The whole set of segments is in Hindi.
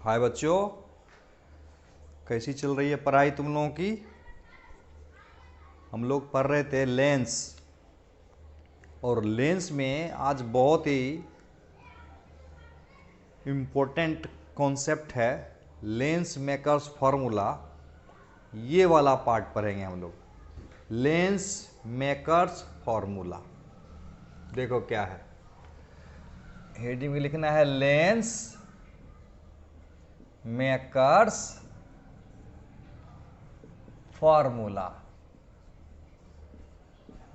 हाय बच्चों, कैसी चल रही है पढ़ाई तुम लोगों की। हम लोग पढ़ रहे थे लेंस, और लेंस में आज बहुत ही इम्पोर्टेंट कॉन्सेप्ट है लेंस मेकर्स फार्मूला। ये वाला पार्ट पढ़ेंगे हम लोग, लेंस मेकर्स फार्मूला। देखो क्या है, हेडिंग में लिखना है lens makers formula.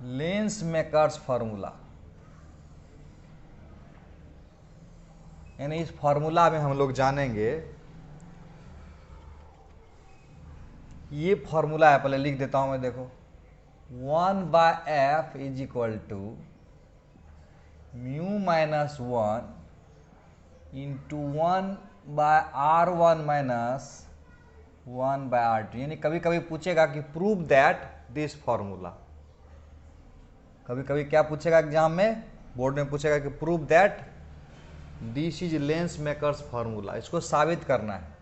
Lens makers formula यानी इस फार्मूला में हम लोग जानेंगे, ये फार्मूला है, पहले लिख देता हूं मैं। देखो 1/f is equal to mu minus 1 into 1/r1 minus 1/r2। यानी कभी कभी पूछेगा कि प्रूव दैट दिस फार्मूला। कभी कभी क्या पूछेगा एग्जाम में, बोर्ड में पूछेगा कि prove that this is lens makers formula. इसको साबित करना है,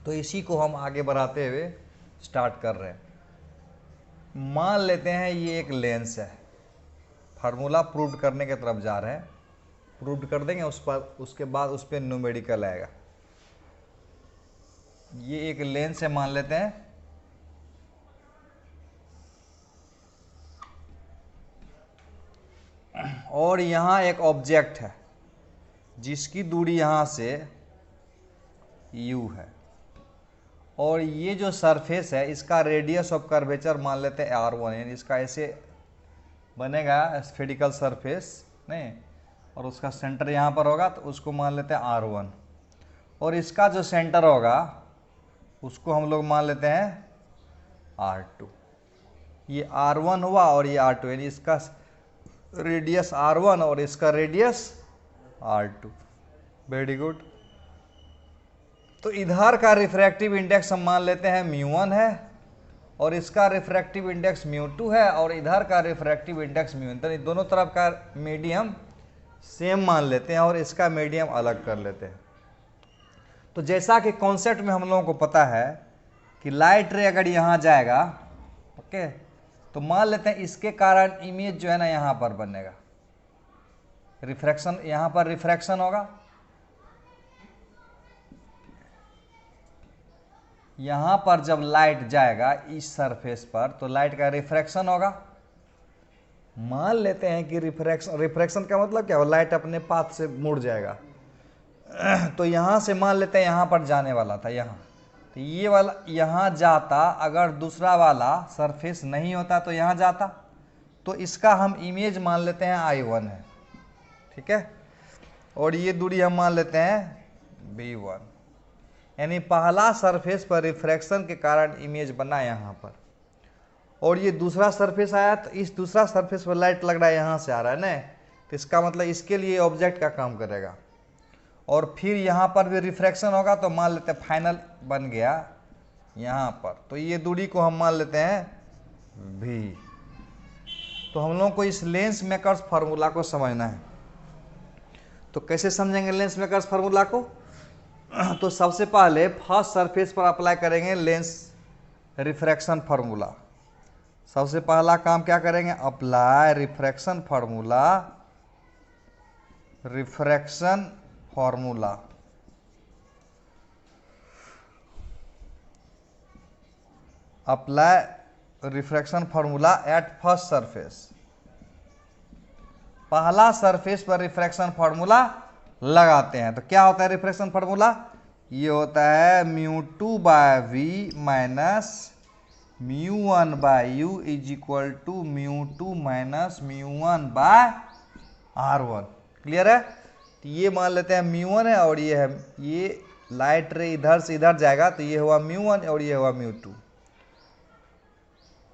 तो इसी को हम आगे बढ़ाते हुए स्टार्ट कर रहे हैं। मान लेते हैं ये एक लेंस है, फार्मूला प्रूव करने की तरफ जा रहे हैं। प्रूव कर देंगे उस पर, उसके बाद उस पर न्यूमेरिकल आएगा। ये एक लेंस है मान लेते हैं, और यहां एक ऑब्जेक्ट है जिसकी दूरी यहां से u है, और ये जो सरफेस है इसका रेडियस ऑफ कर्वेचर मान लेते हैं r1। यानी इसका ऐसे बनेगा स्फेरिकल सरफेस नहीं, और उसका सेंटर यहाँ पर होगा तो उसको मान लेते हैं r1, और इसका जो सेंटर होगा उसको हम लोग मान लेते हैं r2। ये r1 हुआ और ये r2, यानी इसका रेडियस r1 और इसका रेडियस r2। Very good. तो इधर का रिफ्रैक्टिव इंडेक्स हम मान लेते हैं μ1 है, और इसका रिफ्रैक्टिव इंडेक्स μ2 है, और इधर का रिफ्रैक्टिव इंडेक्स μ1। तो दोनों तरफ का मीडियम सेम मान लेते हैं और इसका मीडियम अलग कर लेते हैं। तो जैसा कि कॉन्सेप्ट में हम लोगों को पता है कि लाइट रे अगर यहाँ जाएगा, ओके, तो मान लेते हैं इसके कारण इमेज जो है ना यहाँ पर बनेगा, रिफ्रैक्शन, यहाँ पर रिफ्रैक्शन होगा, यहाँ पर जब लाइट जाएगा इस सरफेस पर तो लाइट का रिफ्रैक्शन होगा। मान लेते हैं कि रिफ्रैक्शन का मतलब क्या हो, लाइट अपने पाथ से मुड़ जाएगा। तो यहाँ से मान लेते हैं यहाँ पर जाने वाला था यहाँ, तो ये वाला यहाँ जाता, अगर दूसरा वाला सरफेस नहीं होता तो यहाँ जाता। तो इसका हम इमेज मान लेते हैं I1 है, ठीक है, और ये दूरी हम मान लेते हैं B1। यानी पहला सरफेस पर रिफ्रैक्शन के कारण इमेज बना यहाँ पर, और ये दूसरा सरफेस आया तो इस दूसरा सरफेस पर लाइट लग रहा है, यहाँ से आ रहा है ना, तो इसका मतलब इसके लिए ऑब्जेक्ट का काम करेगा। और फिर यहाँ पर भी रिफ्रैक्शन होगा, तो मान लेते हैं फाइनल बन गया यहाँ पर, तो ये दूरी को हम मान लेते हैं v। तो हम लोगों को इस लेंस मेकर्स फार्मूला को समझना है। तो कैसे समझेंगे लेंस मेकर्स फार्मूला को? तो सबसे पहले फर्स्ट सरफेस पर अप्लाई करेंगे लेंस रिफ्रैक्शन फार्मूला। सबसे पहला काम क्या करेंगे, apply refraction formula. Refraction formula apply refraction formula at first surface. पहला सरफेस पर रिफ्रैक्शन फार्मूला लगाते हैं, तो क्या होता है रिफ्रैक्शन फार्मूला? ये होता है μ2/v minus μ1/u is equal to μ2 minus μ1/r1। Clear है? तो ये मान लेते हैं μ1 है, और ये है, ये लाइट रे इधर से इधर जाएगा तो ये हुआ μ1 और ये हुआ μ2।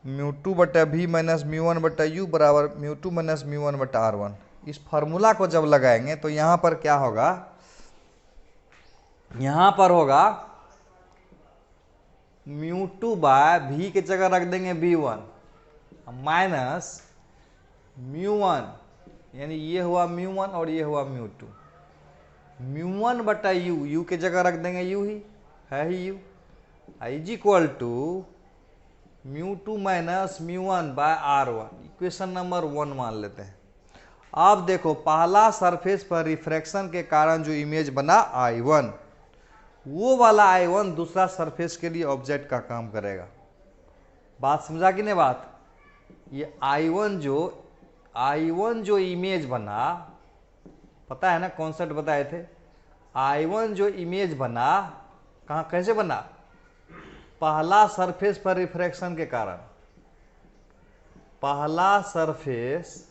μ2/v माइनस μ1/u बराबर μ2 माइनस μ1/r1। इस फार्मूला को जब लगाएंगे तो यहाँ पर क्या होगा, यहाँ पर होगा μ2/v की जगह रख देंगे v1 माइनस μ1, यानी ये हुआ μ1 और ये हुआ μ2। म्यू1 बटा यू, यू की जगह रख देंगे यू ही है ही यू, इज इक्वल टू म्यू2 माइनस म्यू1 बाय R1। इक्वेशन नंबर 1 मान लेते हैं। आप देखो पहला सरफेस पर रिफ्रैक्शन के कारण जो इमेज बना I1, वो वाला I1 दूसरा सरफेस के लिए ऑब्जेक्ट का काम करेगा। बात समझा कि नहीं बात? ये I1 जो इमेज बना, पता है ना कॉन्सेप्ट बताए थे। I1 जो इमेज बना कहाँ कैसे बना? पहला सरफेस पर रिफ्रैक्शन के कारण, पहला सरफेस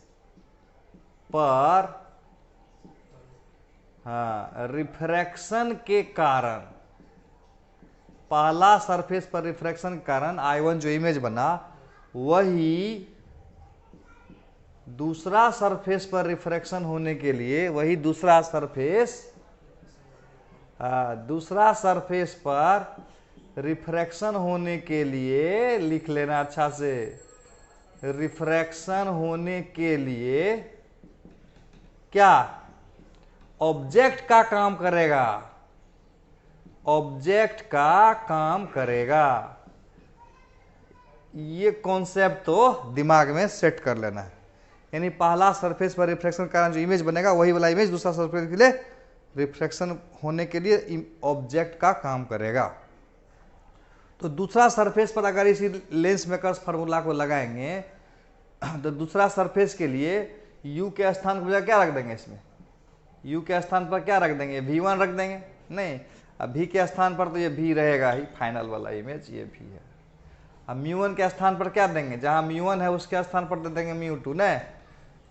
पर रिफ्रैक्शन के कारण, पहला सरफेस पर रिफ्रैक्शन के कारण I1 जो इमेज बना वही दूसरा सरफेस पर रिफ्रैक्शन होने के लिए, वही दूसरा सरफेस पर रिफ्रैक्शन होने के लिए, लिख लेना अच्छा से, रिफ्रैक्शन होने के लिए क्या ऑब्जेक्ट का काम करेगा, ऑब्जेक्ट का काम करेगा। ये कॉन्सेप्ट तो दिमाग में सेट कर लेना है। यानी पहला सरफेस पर रिफ्रैक्शन के कारण जो इमेज बनेगा वही वाला इमेज दूसरा सरफेस के लिए रिफ्रैक्शन होने के लिए ऑब्जेक्ट का काम करेगा। तो दूसरा सरफेस पर अगर इसी लेंस मेकर्स फार्मूला को लगाएंगे तो दूसरा सरफेस के लिए u के स्थान पर क्या रख देंगे? इसमें u के स्थान पर क्या रख देंगे? v1 रख देंगे? नहीं, अब v के स्थान पर तो ये v रहेगा ही, फाइनल वाला इमेज ये v है। अब μ1 के स्थान पर क्या देंगे? जहां μ1 है उसके स्थान पर दे देंगे μ2 न।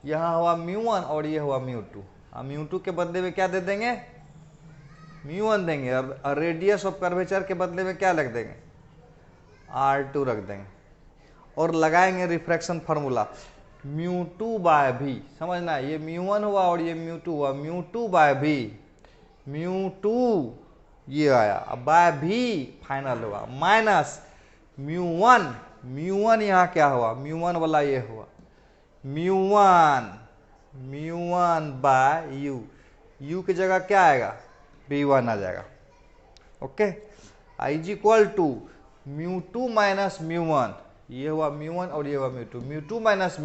यहाँ हुआ μ1 और ये हुआ μ2। अब μ2 के बदले में क्या दे देंगे? μ1 देंगे, और रेडियस ऑफ कर्वेचर के बदले में क्या रख देंगे? R2 रख देंगे, और लगाएंगे रिफ्रैक्शन फार्मूला μ2 बाय v। समझना, ये μ1 हुआ और ये μ2 हुआ, μ2 बाय v, μ2 ये आया, अब बाय v फाइनल हुआ, माइनस μ1 यहाँ क्या हुआ? μ1 वाला ये हुआ, μ1 बाय u की जगह क्या आएगा? v1 आ जाएगा। Okay, is equal to μ2 minus μ1, ये हुआ μ1 और ये हुआ μ2, μ2 माइनस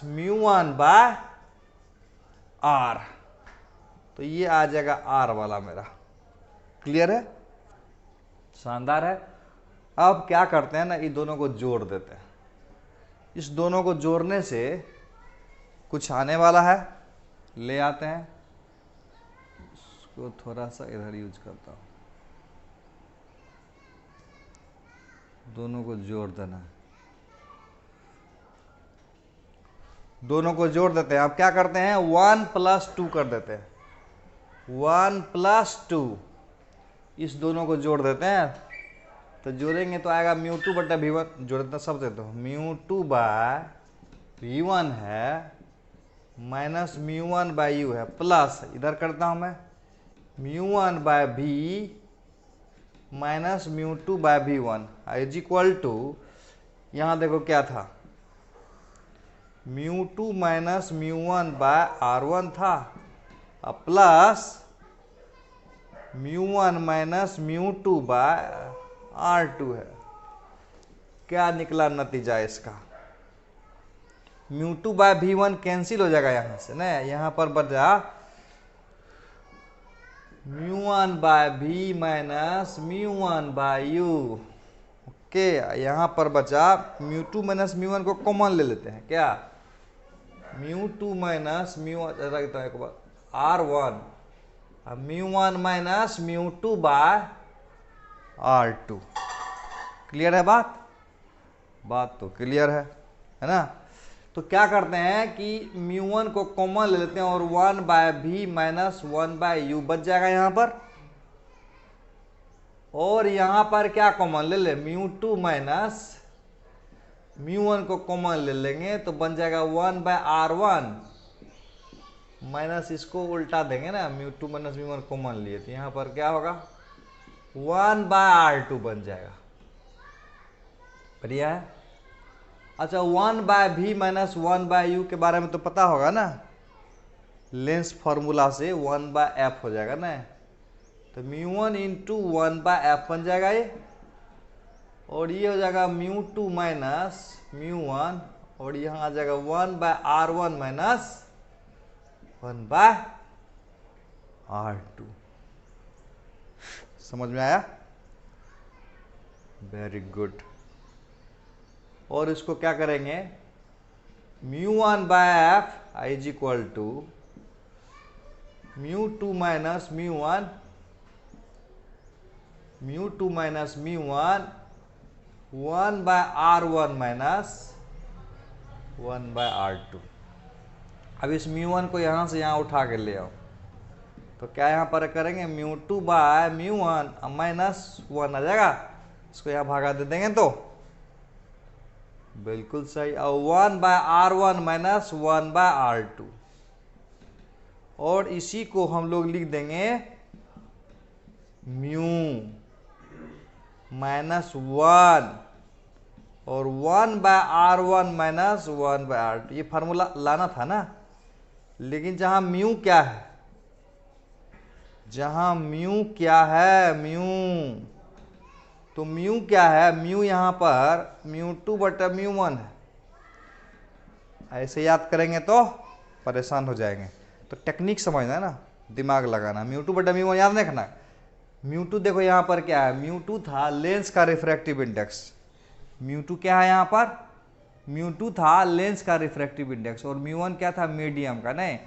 μ1 बाय r, तो ये आ जाएगा r वाला मेरा। क्लियर है? शानदार है। अब क्या करते हैं ना, इन दोनों को जोड़ देते हैं। इस दोनों को जोड़ने से कुछ आने वाला है, ले आते हैं। इसको थोड़ा सा इधर यूज करता हूं, दोनों को जोड़ देना है, दोनों को जोड़ देते हैं। अब क्या करते हैं? 1 + 2 कर देते हैं, 1 + 2, इस दोनों को जोड़ देते हैं। तो जोड़ेंगे तो आएगा μ2 बटा v1, जोड़ते सब देते हो, μ2 बाय v1 है माइनस μ1 बाय u है, प्लस इधर करता हूं मैं μ1 by v minus μ2 by v1 is equal to, यहां देखो क्या था, μ2 माइनस μ1 बाय r1 था, प्लस μ1 माइनस μ2 बाय R2 है। क्या निकला नतीजा इसका? μ2 बाय v1 कैंसिल हो जाएगा यहां से ना, यहां पर बचा μ1 by v minus μ1 by u। Okay, यहां पर बचा μ2 माइनस μ1 को कॉमन ले लेते हैं, क्या μ2 माइनस μ1 रखता है एक बार R1, μ1 minus μ2 bye R2। Clear है बात? बात तो क्लियर है ना। तो क्या करते हैं कि μ1 को कॉमन ले लेते हैं और 1 by v minus 1 by u बच जाएगा यहां पर, और यहां पर क्या कॉमन ले ले? μ2 माइनस μ1 को कॉमन ले लेंगे तो बन जाएगा 1 बाय R1 माइनस, इसको उल्टा देंगे ना, μ2 माइनस μ1 कॉमन लिए तो यहां पर क्या होगा? 1 बाय R2 बन जाएगा। बढ़िया है। अच्छा, 1 by v minus 1 by u के बारे में तो पता होगा ना, लेंस फॉर्मूला से 1/f हो जाएगा ना, तो μ1 इंटू 1/f बन जाएगा ये, और ये हो जाएगा μ2 माइनस μ1, और यहाँ आ जाएगा 1/r1 माइनस 1/r2। समझ में आया? Very good. और इसको क्या करेंगे, μ1/f is equal to μ2 minus μ1, μ2 minus μ1 1/r1 minus 1/r2। अब इस μ1 को यहां से यहां उठा के ले आओ, तो क्या यहां पर करेंगे, μ2 बाय μ1 माइनस 1 आ जाएगा, इसको यहां भागा दे देंगे तो बिल्कुल सही, और 1/r1 माइनस 1/r2, और इसी को हम लोग लिख देंगे म्यू माइनस 1 और 1/r1 माइनस 1/r2। ये फार्मूला लाना था ना, लेकिन जहां म्यू क्या है, जहां म्यू क्या है, म्यू, तो म्यू क्या है, म्यू यहां पर μ2/μ1 है। ऐसे याद करेंगे तो परेशान हो जाएंगे, तो टेक्निक समझना है ना, दिमाग लगाना। μ2/μ1 याद नहीं रखना। μ2 देखो यहां पर क्या है, μ2 था लेंस का रिफ्रैक्टिव इंडेक्स, μ2 क्या है यहां पर, μ2 था लेंस का रिफ्रैक्टिव इंडेक्स, और μ1 क्या था, मीडियम का। नहीं,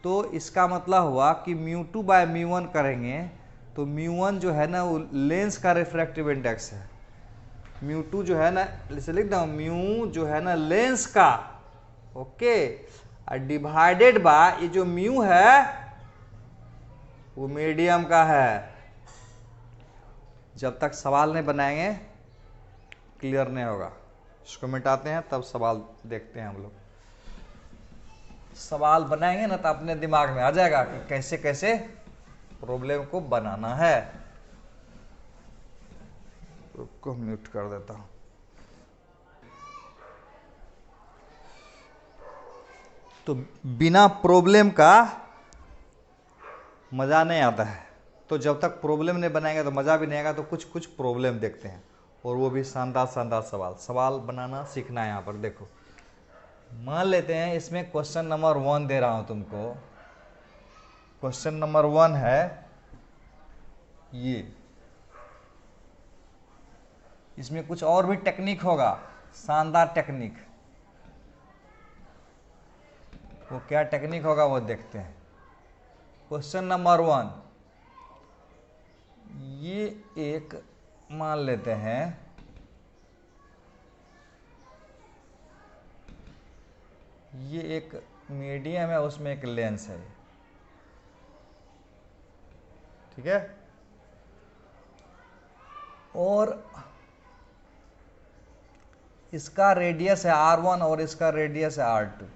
तो इसका मतलब हुआ कि μ2/μ1 करेंगे तो μ1 जो है ना वो लेंस का रिफ्रैक्टिव इंडेक्स है, μ2 जो है ना, इसे लिख दो, म्यू जो है ना लेंस का, ओके, और डिवाइडेड बाय ये जो म्यू है वो मीडियम का है। जब तक सवाल नहीं बनाएंगे क्लियर नहीं होगा। इसको मिटाते हैं तब सवाल देखते हैं हम लोग। सवाल बनाएंगे ना तो अपने दिमाग में आ जाएगा कि कैसे कैसे प्रॉब्लम को बनाना है। को म्यूट कर देता हूं। तो बिना प्रॉब्लम का मजा नहीं आता है, तो जब तक प्रॉब्लम नहीं बनाएंगे तो मजा भी नहीं आएगा। तो कुछ कुछ प्रॉब्लम देखते हैं, और वो भी शानदार शानदार सवाल बनाना सीखना है। यहाँ पर देखो, मान लेते हैं इसमें क्वेश्चन नंबर 1 दे रहा हूं तुमको। क्वेश्चन नंबर 1 है ये, इसमें कुछ और भी टेक्निक होगा, शानदार टेक्निक। वो क्या टेक्निक होगा वो देखते हैं। क्वेश्चन नंबर 1, ये एक मान लेते हैं ये एक मीडियम है, उसमें एक लेंस है, ठीक है, और इसका रेडियस है R1 और इसका रेडियस है R2,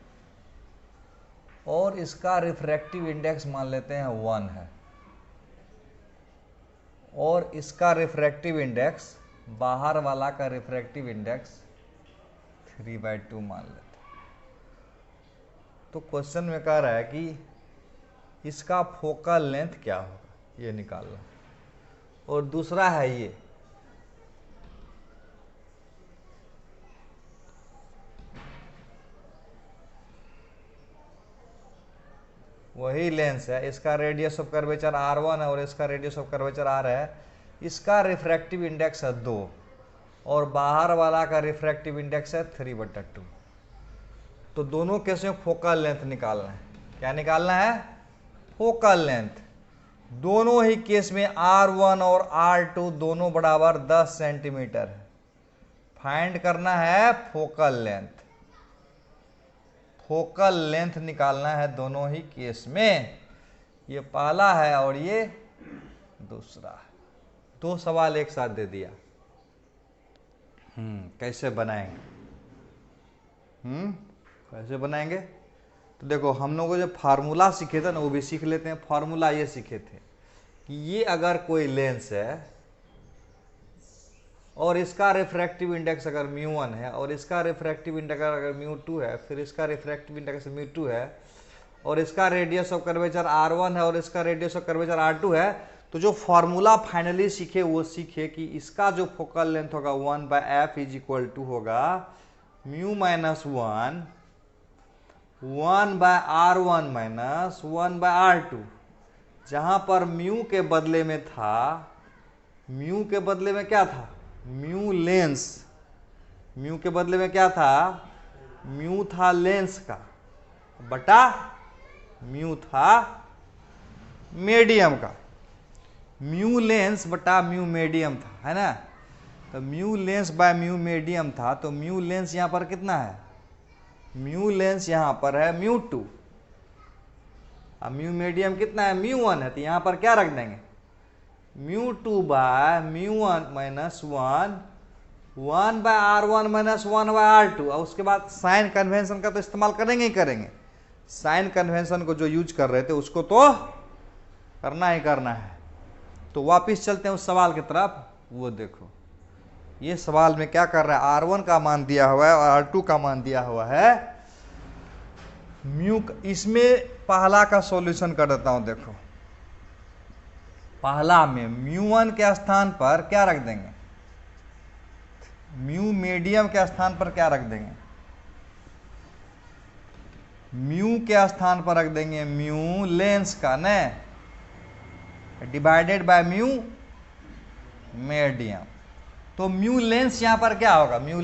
और इसका रिफ्रैक्टिव इंडेक्स मान लेते हैं 1 है, और इसका रिफ्रैक्टिव इंडेक्स, बाहर वाला का रिफ्रैक्टिव इंडेक्स 3/2 मान लेते हैं। तो क्वेश्चन में कह रहा है कि इसका फोकल लेंथ क्या होगा, ये निकालना। और दूसरा है ये, वही लेंस है, इसका रेडियस ऑफ कर्वेचर R1 है और इसका रेडियस ऑफ कर्वेचर R है। इसका रिफ्रैक्टिव इंडेक्स है 2 और बाहर वाला का रिफ्रैक्टिव इंडेक्स है 3/2। तो दोनों केस में फोकल लेंथ निकालना है। क्या निकालना है? Focal length. दोनों ही केस में R1 और R2 दोनों बराबर 10 सेंटीमीटर है। फाइंड करना है फोकल लेंथ। फोकल लेंथ निकालना है दोनों ही केस में। ये पहला है और ये दूसरा है। 2 सवाल एक साथ दे दिया। कैसे बनाएंगे? कैसे बनाएंगे? तो देखो, हम लोग जो फार्मूला सीखे थे ना वो भी सीख लेते हैं। फार्मूला ये सीखे थे कि ये अगर कोई लेंस है और इसका रिफ्रैक्टिव इंडेक्स अगर μ1 है और इसका रिफ्रैक्टिव इंडेक्स अगर μ2 है, फिर इसका रिफ्रैक्टिव इंडेक्स μ2 है और इसका रेडियस ऑफ कर्वेचर r1 है और इसका रेडियस ऑफ कर्वेचर r2 है, तो जो फॉर्मूला फाइनली सीखे वो सीखे कि इसका जो फोकल लेंथ होगा 1/f इज इक्वल टू होगा mu minus 1/r1 minus 1/r2, जहां पर म्यू के बदले में था, म्यू के बदले में क्या था, म्यू लेंस, म्यू के बदले में क्या था, म्यू था लेंस का बटा म्यू था मीडियम का, म्यू लेंस बटा म्यू मीडियम था, है ना। तो mu lens by mu medium था, तो म्यू लेंस यहां पर कितना है, म्यू लेंस यहां पर है μ2, अब म्यू मीडियम कितना है μ1 है, तो यहां पर क्या रख देंगे μ2 bye μ1 minus 1/r1 minus 1/r2, और उसके बाद साइन कन्वेंशन का तो इस्तेमाल करेंगे ही करेंगे, साइन कन्वेंशन को जो यूज कर रहे थे उसको तो करना ही करना है। तो वापिस चलते हैं उस सवाल की तरफ, वो देखो ये सवाल में क्या कर रहा है, r1 का मान दिया हुआ है और r2 का मान दिया हुआ है म्यू, इसमें पहला का सॉल्यूशन कर देता हूं। देखो पहला में μ1 के स्थान पर क्या रख देंगे, म्यू मीडियम के स्थान पर क्या रख देंगे, म्यू के स्थान पर रख देंगे म्यू लेंस का न, डिवाइडेड बाय म्यू मीडियम। तो म्यू लेंस यहां पर क्या होगा, म्यू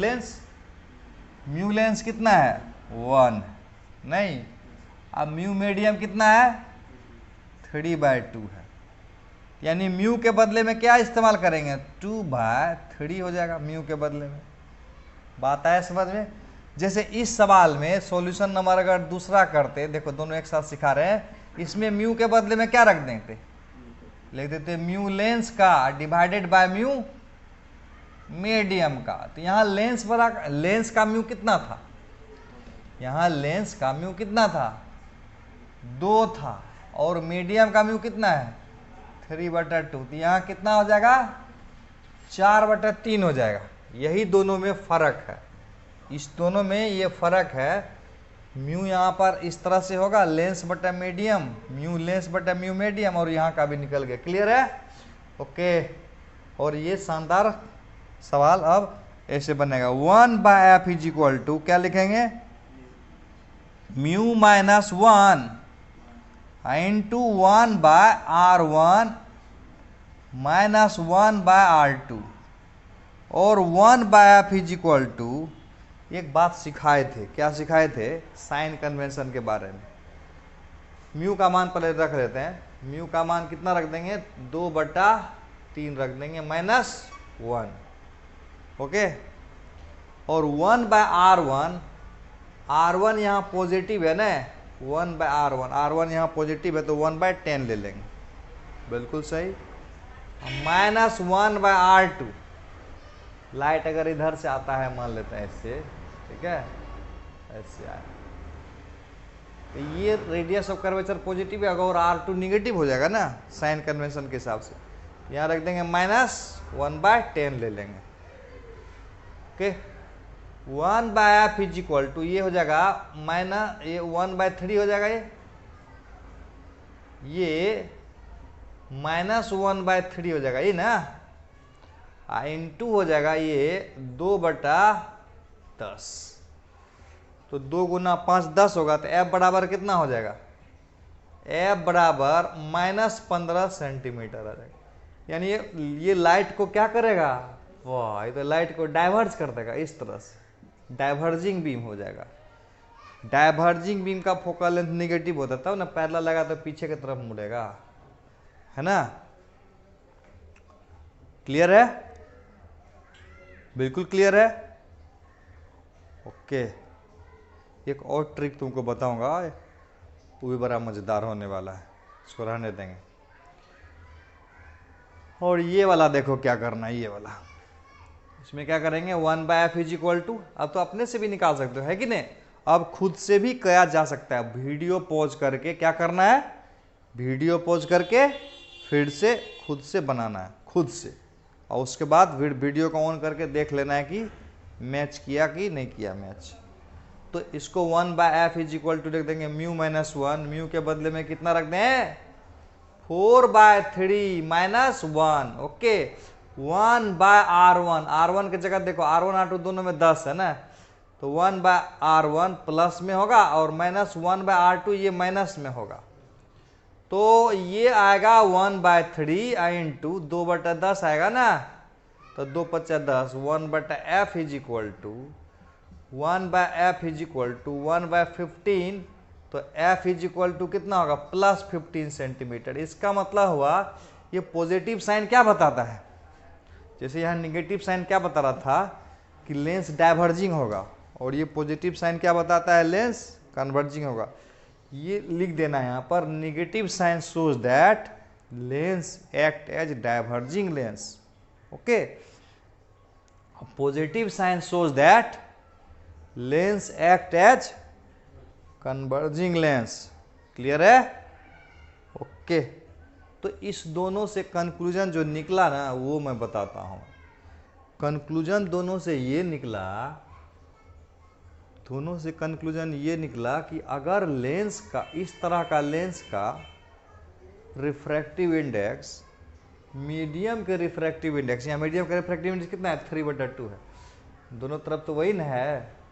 लेंस कितना है 1, नहीं, अब म्यू मीडियम कितना है 3/2 है, यानी म्यू के बदले में क्या इस्तेमाल करेंगे 2/3 हो जाएगा म्यू के बदले में। बात आया समझ में। जैसे इस सवाल में सॉल्यूशन नंबर अगर दूसरा करते, देखो दोनों एक साथ सिखा रहे हैं, इसमें म्यू के बदले में क्या रख देते, लिख देते म्यू लेंस का डिवाइडेड बाय म्यू मीडियम का। तो यहाँ लेंस का म्यू कितना था, यहाँ लेंस का म्यू कितना था 2 था, और मीडियम का म्यू कितना है 3/2, तो यहाँ कितना हो जाएगा 4/3 हो जाएगा। यही दोनों में फर्क है, इस दोनों में ये फर्क है। म्यू यहाँ पर इस तरह से होगा लेंस बटा मीडियम, म्यू लेंस बटा म्यू मीडियम, और यहाँ का भी निकल गया। क्लियर है, ओके। और ये शानदार सवाल अब ऐसे बनेगा 1/f इज इक्वल टू क्या लिखेंगे, mu minus 1 into 1/r1 minus 1/r2, और 1/f इज इक्वल टू एक बात सिखाए थे, क्या सिखाए थे, साइन कन्वेंशन के बारे में। म्यू का मान पहले रख लेते हैं, म्यू का मान कितना रख देंगे 2/3 रख देंगे माइनस 1, ओके। और 1/r1, r1 यहाँ पॉजिटिव है ना, 1/r1 यहाँ पॉजिटिव है तो 1/10 ले लेंगे, बिल्कुल सही। माइनस 1/r2, लाइट अगर इधर से आता है मान लेते हैं इससे, ठीक है, ऐसे आए, तो ये रेडियस ऑफ कर्वेचर पॉजिटिव है और r2 निगेटिव हो जाएगा ना साइन कन्वेंशन के हिसाब से, यहाँ रख देंगे माइनस 1/10 ले लेंगे, okay. 1/f is equal to ये हो जाएगा माइनस, ये 1/3 हो जाएगा, ये माइनस 1/3 हो जाएगा ये ना, इंटू हो जाएगा ये 2/10, तो 2 गुना 5 10 होगा, तो f बराबर कितना हो जाएगा, f बराबर -15 सेंटीमीटर आ जाएगा। यानी ये लाइट को क्या करेगा, वाह, ये तो लाइट को डाइवर्ज कर देगा, इस तरह से डाइवर्जिंग बीम हो जाएगा। डाइवर्जिंग बीम का फोकल लेंथ निगेटिव होता था ना, पैरेलल लगा तो पीछे की तरफ मुड़ेगा, है ना। क्लियर है, बिल्कुल क्लियर है, ओके। एक और ट्रिक तुमको बताऊंगा, वो भी बड़ा मजेदार होने वाला है, इसको रहने देंगे। और ये वाला देखो क्या करना है, ये वाला, इसमें क्या करेंगे 1/f इज इक्वल टू, अब तो अपने से भी निकाल सकते हो, है कि नहीं, अब खुद से भी किया जा सकता है। वीडियो पॉज करके क्या करना है, वीडियो पॉज करके फिर से खुद से बनाना है, खुद से, और उसके बाद वीडियो को ऑन करके देख लेना है कि मैच किया कि नहीं किया मैच। तो इसको 1/f इज इक्वल टू लिख देंगे म्यू माइनस 1, म्यू के बदले में कितना रख दें 4/3 माइनस 1, ओके 1/r1, r1 की जगह देखो r1 r2 दोनों में 10 है ना, तो 1/r1 प्लस में होगा और माइनस 1/r2 ये माइनस में होगा, तो ये आएगा 1/3 इंटू 2/10 आएगा ना, तो 2×5 = 10, 1/f is equal to 1/f is equal to 1/15, तो f इज इक्वल टू कितना होगा +15 सेंटीमीटर। इसका मतलब हुआ ये पॉजिटिव साइन क्या बताता है, जैसे यहाँ निगेटिव साइन क्या बता रहा था कि लेंस डाइवर्जिंग होगा, और ये पॉजिटिव साइन क्या बताता है लेंस कन्वर्जिंग होगा। ये लिख देना है यहाँ पर, negative sign shows that lens act as diverging lens, okay, positive sign shows that lens act as converging lens. Clear है, ओके। तो इस दोनों से कंक्लूजन जो निकला ना वो मैं बताता हूं। कंक्लूजन दोनों से ये निकला, दोनों से कंक्लूजन ये निकला कि अगर लेंस का इस तरह का लेंस का रिफ्रैक्टिव इंडेक्स मीडियम के रिफ्रैक्टिव इंडेक्स, यहाँ मीडियम का रिफ्रैक्टिव इंडेक्स कितना है 3/2 है, दोनों तरफ तो वही ना है।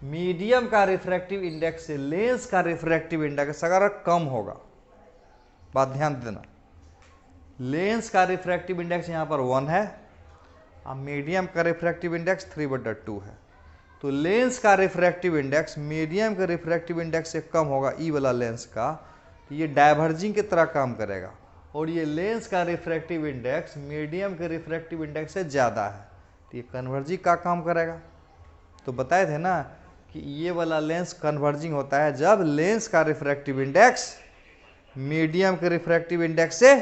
मीडियम का रिफ्रैक्टिव इंडेक्स से लेंस का रिफ्रैक्टिव इंडेक्स अगर कम होगा, बात ध्यान देना, लेंस का रिफ्रैक्टिव इंडेक्स यहाँ पर 1 है और मीडियम का रिफ्रैक्टिव इंडेक्स 3/2 है, तो लेंस का रिफ्रैक्टिव इंडेक्स मीडियम के रिफ्रैक्टिव इंडेक्स से कम होगा, ई वाला लेंस का, तो ये डाइवर्जिंग की तरह काम करेगा, और ये लेंस का रिफ्रैक्टिव इंडेक्स मीडियम के रिफ्रैक्टिव इंडेक्स से ज़्यादा है, तो ये कन्वर्जिंग का काम करेगा। तो बताए थे ना कि ये वाला लेंस कन्वर्जिंग होता है जब लेंस का रिफ्रैक्टिव इंडेक्स मीडियम के रिफ्रैक्टिव इंडेक्स से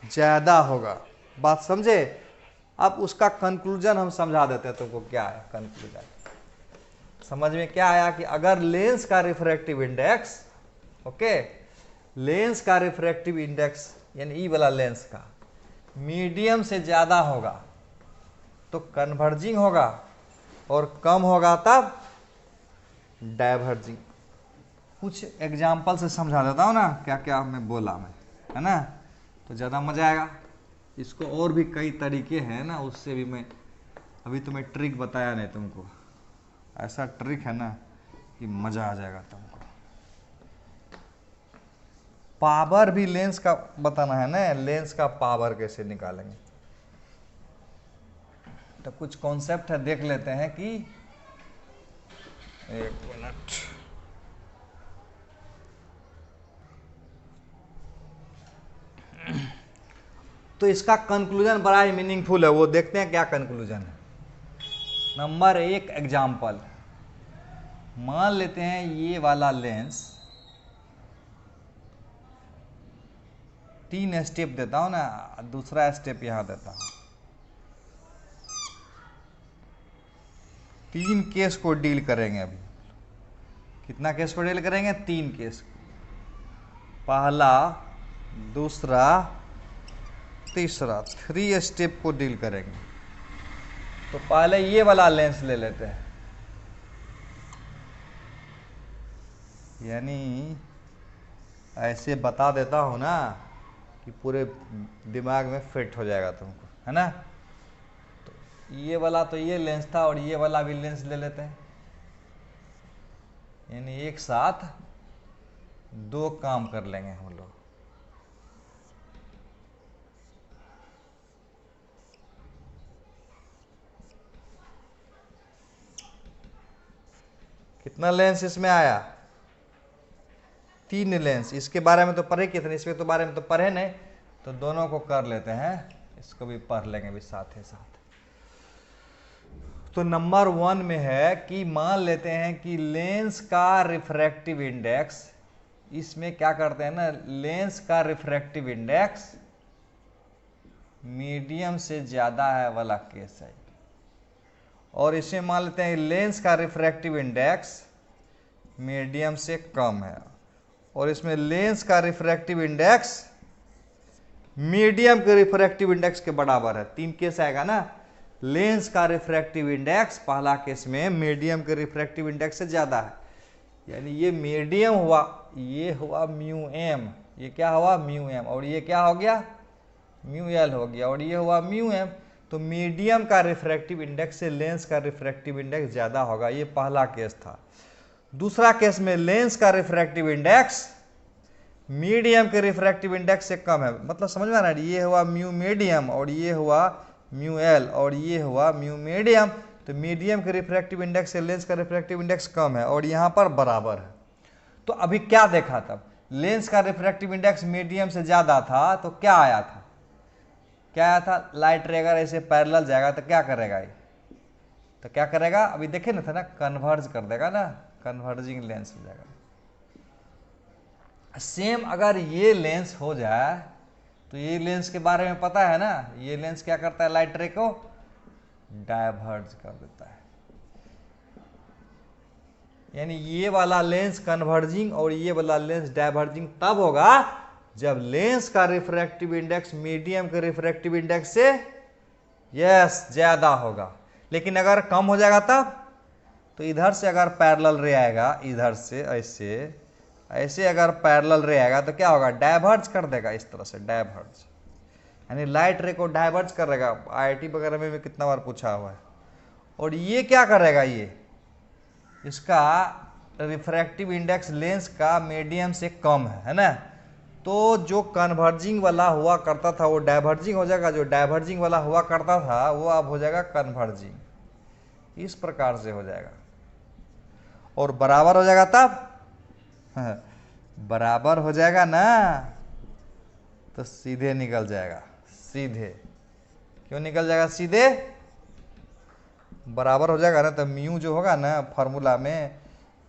ज़्यादा होगा। बात समझे? अब उसका कंक्लूजन हम समझा देते हैं तुमको, क्या है कंक्लूजन समझ में क्या आया कि अगर लेंस का रिफ्रैक्टिव इंडेक्स, ओके, लेंस का रिफ्रैक्टिव इंडेक्स यानी ई वाला लेंस का मीडियम से ज़्यादा होगा तो कन्वर्जिंग होगा, और कम होगा तब डाइवर्जिंग। कुछ एग्जाम्पल से समझा देता हूँ ना क्या क्या मैं बोला मैं, है ना, तो ज़्यादा मजा आएगा। इसको और भी कई तरीके हैं ना, उससे भी मैं अभी तुम्हें ट्रिक बताया नहीं तुमको, ऐसा ट्रिक है ना कि मज़ा आ जाएगा तुमको। पावर भी लेंस का बताना है ना, लेंस का पावर कैसे निकालेंगे, तो कुछ कॉन्सेप्ट है देख लेते हैं कि, एक मिनट, तो इसका कंक्लूजन बड़ा ही मीनिंगफुल है, वो देखते हैं क्या कंक्लूजन है। नंबर 1 एग्जाम्पल, मान लेते हैं ये वाला लेंस 3 स्टेप देता हूं ना, दूसरा स्टेप यहां देता हूं, 3 केस को डील करेंगे। अभी कितना केस को डील करेंगे? 3 केस, पहला, दूसरा, तीसरा, 3 स्टेप को डील करेंगे। तो पहले ये वाला लेंस ले लेते हैं, यानी ऐसे बता देता हूं ना कि पूरे दिमाग में फिट हो जाएगा तुमको, है ना। तो ये वाला तो ये लेंस था और ये वाला भी लेंस ले लेते हैं, यानी एक साथ 2 काम कर लेंगे हम लोग। कितना लेंस इसमें आया? 3 लेंस। इसके बारे में तो पढ़े कितने, इसके तो बारे में तो पढ़े नहीं, तो दोनों को कर लेते हैं, इसको भी पढ़ लेंगे भी साथ ही साथ। तो नंबर 1 में है कि मान लेते हैं कि लेंस का रिफ्रैक्टिव इंडेक्स, इसमें क्या करते हैं ना, लेंस का रिफ्रैक्टिव इंडेक्स मीडियम से ज़्यादा है वाला केस है, और इसे मान लेते हैं लेंस का रिफ्रैक्टिव इंडेक्स मीडियम से कम है, और इसमें लेंस का रिफ्रैक्टिव इंडेक्स मीडियम के रिफ्रैक्टिव इंडेक्स के बराबर है। 3 केस आएगा ना, लेंस का रिफ्रैक्टिव इंडेक्स पहला केस में मीडियम के रिफ्रैक्टिव इंडेक्स से ज़्यादा है, यानी ये मीडियम हुआ, ये हुआ म्यू एम, ये क्या हुआ म्यू एम, और ये क्या हो गया म्यू एल हो गया, और ये हुआ म्यू एम। तो मीडियम का रिफ्रैक्टिव इंडेक्स से लेंस का रिफ्रैक्टिव इंडेक्स ज़्यादा होगा, ये पहला केस था। दूसरा केस में लेंस का रिफ्रैक्टिव इंडेक्स मीडियम के रिफ्रैक्टिव इंडेक्स से कम है, मतलब समझ में आ रहा है, ये हुआ म्यू मीडियम और ये हुआ म्यू एल और ये हुआ म्यू मीडियम। तो मीडियम के रिफ्रैक्टिव इंडेक्स से लेंस का रिफ्रैक्टिव इंडेक्स कम है और यहाँ पर बराबर है। तो अभी क्या देखा, तब लेंस का रिफ्रैक्टिव इंडेक्स मीडियम से ज़्यादा था तो क्या आया था, क्या आया था, लाइट रे अगर ऐसे पैरेलल जाएगा तो क्या करेगा ये, तो क्या करेगा, अभी देखे ना था ना, कन्वर्ज कर देगा ना, कन्वर्जिंग लेंस हो जाएगा। सेम अगर ये लेंस हो जाए तो ये लेंस के बारे में पता है ना, ये लेंस क्या करता है, लाइट रे को डाइवर्ज कर देता है, यानी ये वाला लेंस कन्वर्जिंग और ये वाला लेंस डाइवर्जिंग तब होगा जब लेंस का रिफ्रैक्टिव इंडेक्स मीडियम के रिफ्रैक्टिव इंडेक्स से यस ज्यादा होगा। लेकिन अगर कम हो जाएगा तब, तो इधर से अगर पैरेलल रे आएगा, इधर से ऐसे ऐसे अगर पैरेलल रे आएगा तो क्या होगा, डाइवर्ज कर देगा, इस तरह से डाइवर्ज, यानी लाइट रे को डाइवर्ज करेगा। आईआईटी वगैरह में कितना बार पूछा हुआ है। और ये क्या करेगा, ये इसका रिफ्रैक्टिव इंडेक्स लेंस का मीडियम से कम है ना, तो जो कन्वर्जिंग वाला हुआ करता था वो डाइवर्जिंग हो जाएगा, जो डाइवर्जिंग वाला हुआ करता था वो अब हो जाएगा कन्वर्जिंग, इस प्रकार से हो जाएगा। और बराबर हो जाएगा तब बराबर हो जाएगा ना, तो सीधे निकल जाएगा, सीधे क्यों निकल जाएगा, सीधे बराबर हो जाएगा ना, तो म्यू जो होगा ना फार्मूला में,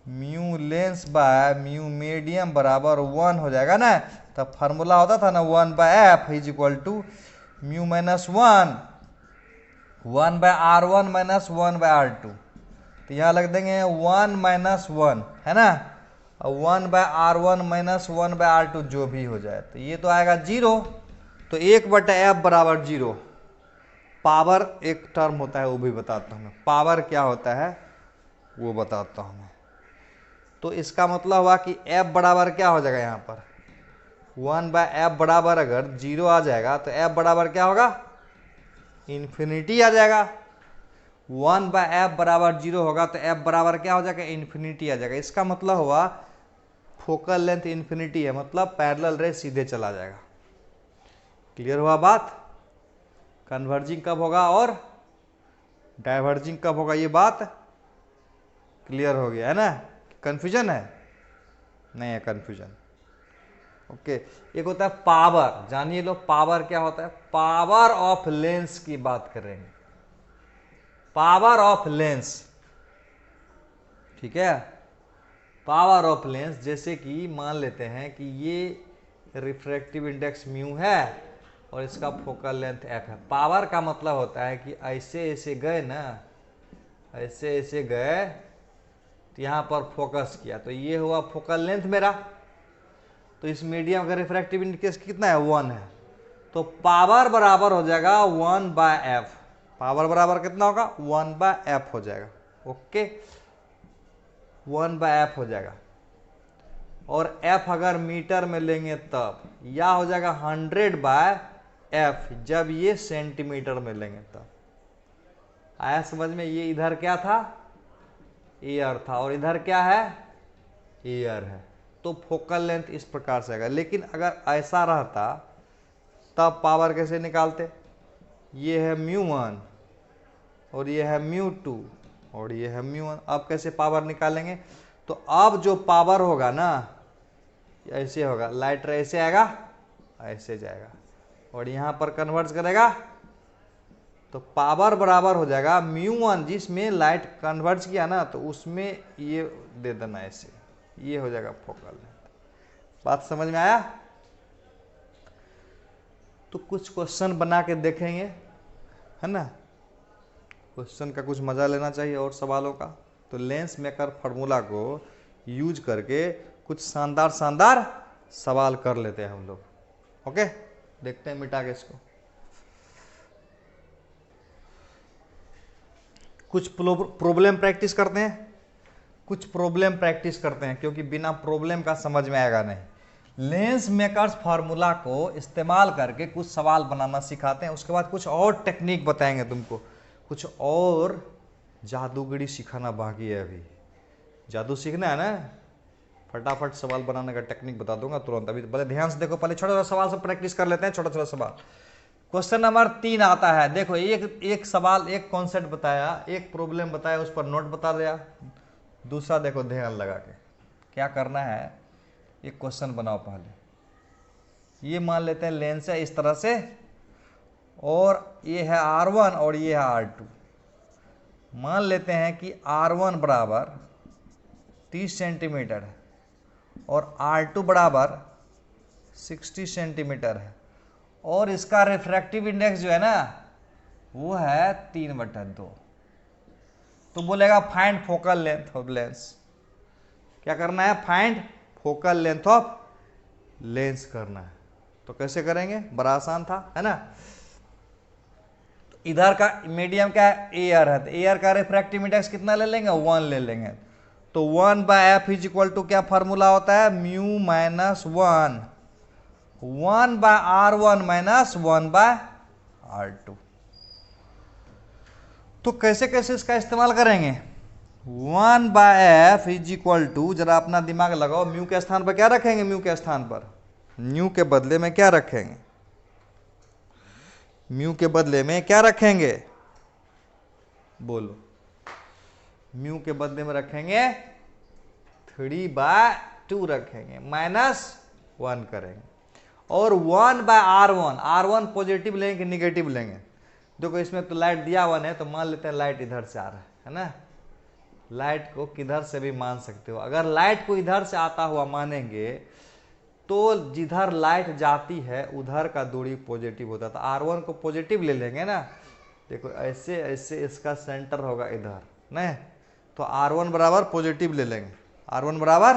mu lens by mu medium बराबर 1 हो जाएगा ना। तब फार्मूला होता था ना 1/f is equal to mu minus 1/r1 minus 1/r2। तो यहाँ लग देंगे 1 माइनस 1 है ना, 1/r1 माइनस 1/r2 जो भी हो जाए, तो ये तो आएगा 0। तो 1/f बराबर 0। पावर एक टर्म होता है वो भी बताता हूँ मैं, पावर क्या होता है वो बताता हूँ मैं। तो इसका मतलब हुआ कि f बराबर क्या हो जाएगा, यहाँ पर 1/f बराबर अगर 0 आ जाएगा तो f बराबर क्या होगा, इन्फिनिटी आ जाएगा। 1/f बराबर 0 होगा तो f बराबर क्या हो जाएगा, इन्फिनिटी आ जाएगा। इसका मतलब हुआ फोकल लेंथ इन्फिनिटी है, मतलब पैरेलल रे सीधे चला जाएगा। क्लियर हुआ बात, कन्वर्जिंग कब होगा और डाइवर्जिंग कब होगा, ये बात क्लियर हो गया है ना, कंफ्यूजन है, नहीं है कंफ्यूजन। ओके, एक होता है पावर, जानिए लो पावर क्या होता है, पावर ऑफ लेंस की बात करेंगे, पावर ऑफ लेंस, ठीक है। पावर ऑफ लेंस, जैसे कि मान लेते हैं कि ये रिफ्रैक्टिव इंडेक्स म्यू है और इसका फोकल लेंथ एफ है। पावर का मतलब होता है कि ऐसे ऐसे गए ना, ऐसे ऐसे गए तो यहाँ पर फोकस किया, तो ये हुआ फोकल लेंथ मेरा। तो इस मीडियम का रिफ्रैक्टिव इंडेक्स कितना है, 1 है। तो पावर बराबर हो जाएगा 1/f, पावर बराबर कितना होगा, 1/f हो जाएगा। ओके, 1/f हो जाएगा। और f अगर मीटर में लेंगे तब या हो जाएगा 100/f, जब ये सेंटीमीटर में लेंगे तब। आया समझ में, ये इधर क्या था, एयर था, और इधर क्या है, एयर है। तो फोकल लेंथ इस प्रकार से आएगा। लेकिन अगर ऐसा रहता तब पावर कैसे निकालते, ये है μ1 और ये है μ2 और ये है μ1। अब कैसे पावर निकालेंगे, तो अब जो पावर होगा ना ऐसे होगा, लाइट रे ऐसे आएगा, ऐसे जाएगा और यहाँ पर कन्वर्ज करेगा, तो पावर बराबर हो जाएगा μ1, जिसमें लाइट कन्वर्ज किया ना तो उसमें ये दे देना ऐसे, ये हो जाएगा फोकल लेंथ। बात समझ में आया। तो कुछ क्वेश्चन बना के देखेंगे, है ना, क्वेश्चन का कुछ मजा लेना चाहिए और सवालों का। तो लेंस मेकर फार्मूला को यूज करके कुछ शानदार शानदार सवाल कर लेते हैं हम लोग। ओके, देखते हैं मिटा के इसको। कुछ प्रॉब्लम प्रैक्टिस करते हैं, कुछ प्रॉब्लम प्रैक्टिस करते हैं, क्योंकि बिना प्रॉब्लम का समझ में आएगा नहीं। लेंस मेकर्स फार्मूला को इस्तेमाल करके कुछ सवाल बनाना सिखाते हैं, उसके बाद कुछ और टेक्निक बताएंगे तुमको, कुछ और जादूगरी सिखाना बाकी है। अभी जादू सीखना है ना, फटाफट सवाल बनाने का टेक्निक बता दूंगा तुरंत। अभी पहले ध्यान से देखो, पहले छोटा छोटा सवाल से प्रैक्टिस कर लेते हैं, छोटा छोटा सवाल। क्वेश्चन नंबर 3 आता है, देखो एक सवाल, एक कॉन्सेप्ट बताया, एक प्रॉब्लम बताया, उस पर नोट बता दिया। दूसरा देखो ध्यान लगा के क्या करना है, एक क्वेश्चन बनाओ। पहले ये मान लेते हैं लेंस है इस तरह से, और ये है R1 और ये है R2। मान लेते हैं कि R1 बराबर 30 सेंटीमीटर है और R2 बराबर 60 सेंटीमीटर है, और इसका रिफ्रैक्टिव इंडेक्स जो है ना वो है 3/2। तो बोलेगा find focal length of lens. क्या करना है? Find focal length of lens करना है। तो कैसे करेंगे? बड़ा आसान था, है ना। तो इधर का मीडियम क्या है? एयर है, तो एयर का रिफ्रैक्टिव इंडेक्स कितना ले लेंगे? 1 ले लेंगे। तो 1/f इज इक्वल टू क्या फार्मूला होता है? Mu minus 1/r1 minus 1/r2। तो कैसे कैसे इसका इस्तेमाल करेंगे? 1/f इज इक्वल टू, जरा अपना दिमाग लगाओ, म्यू के स्थान पर क्या रखेंगे? म्यू के स्थान पर म्यू के बदले में क्या रखेंगे? म्यू के बदले में क्या रखेंगे? बोलो। म्यू के बदले में रखेंगे 3/2 रखेंगे, -1 करेंगे, और 1/r1, R1 पॉजिटिव लेंगे कि निगेटिव लेंगे? देखो इसमें तो लाइट दिया 1 है, तो मान लेते हैं लाइट इधर से आ रहा है ना। लाइट को किधर से भी मान सकते हो। अगर लाइट को इधर से आता हुआ मानेंगे तो जिधर लाइट जाती है उधर का दूरी पॉजिटिव होता है, तो R1 को पॉजिटिव ले लेंगे ना। देखो ऐसे ऐसे इसका सेंटर होगा इधर, नहीं तो R1 बराबर पॉजिटिव ले लेंगे, R1 बराबर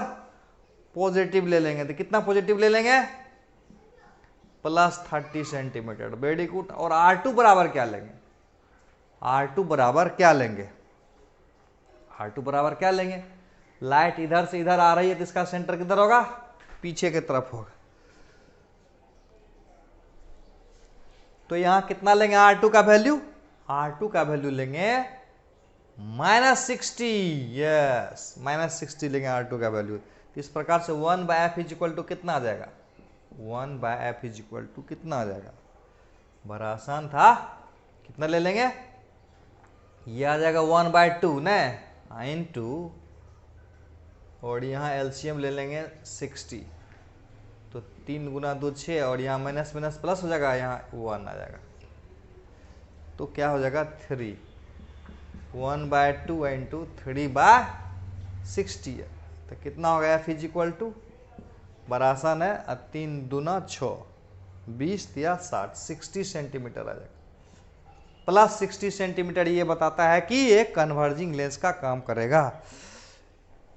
पॉजिटिव ले लेंगे। तो कितना पॉजिटिव ले लेंगे? +30 सेंटीमीटर। Very good. और R2 बराबर क्या लेंगे? R2 बराबर क्या लेंगे? R2 बराबर क्या लेंगे? लाइट इधर से इधर आ रही है तो इसका सेंटर किधर होगा? पीछे की तरफ होगा। तो यहां कितना लेंगे R2 का वैल्यू? R2 का वैल्यू लेंगे -60। यस, -60 लेंगे R2 का वैल्यू। तो इस प्रकार से 1/f इज इक्वल टू कितना आ जाएगा? 1/f इज इक्वल टू कितना आ जाएगा? बड़ा आसान था। कितना ले लेंगे? ये आ जाएगा 1/2 न, इनटू, और यहाँ एलसीएम ले लेंगे 60। तो 3 गुना 2 6, और यहाँ माइनस माइनस प्लस हो जाएगा, यहाँ 1 आ जाएगा। तो क्या हो जाएगा? 3। 1/2 इंटू 3/60 है। तो कितना होगा? एफ इज इक्वल टू, बड़ा आसान है, 3 दूना 6, 20 या 60, 60 सेंटीमीटर आ जाएगा। +60 सेंटीमीटर ये बताता है कि ये कन्वर्जिंग लेंस का काम करेगा।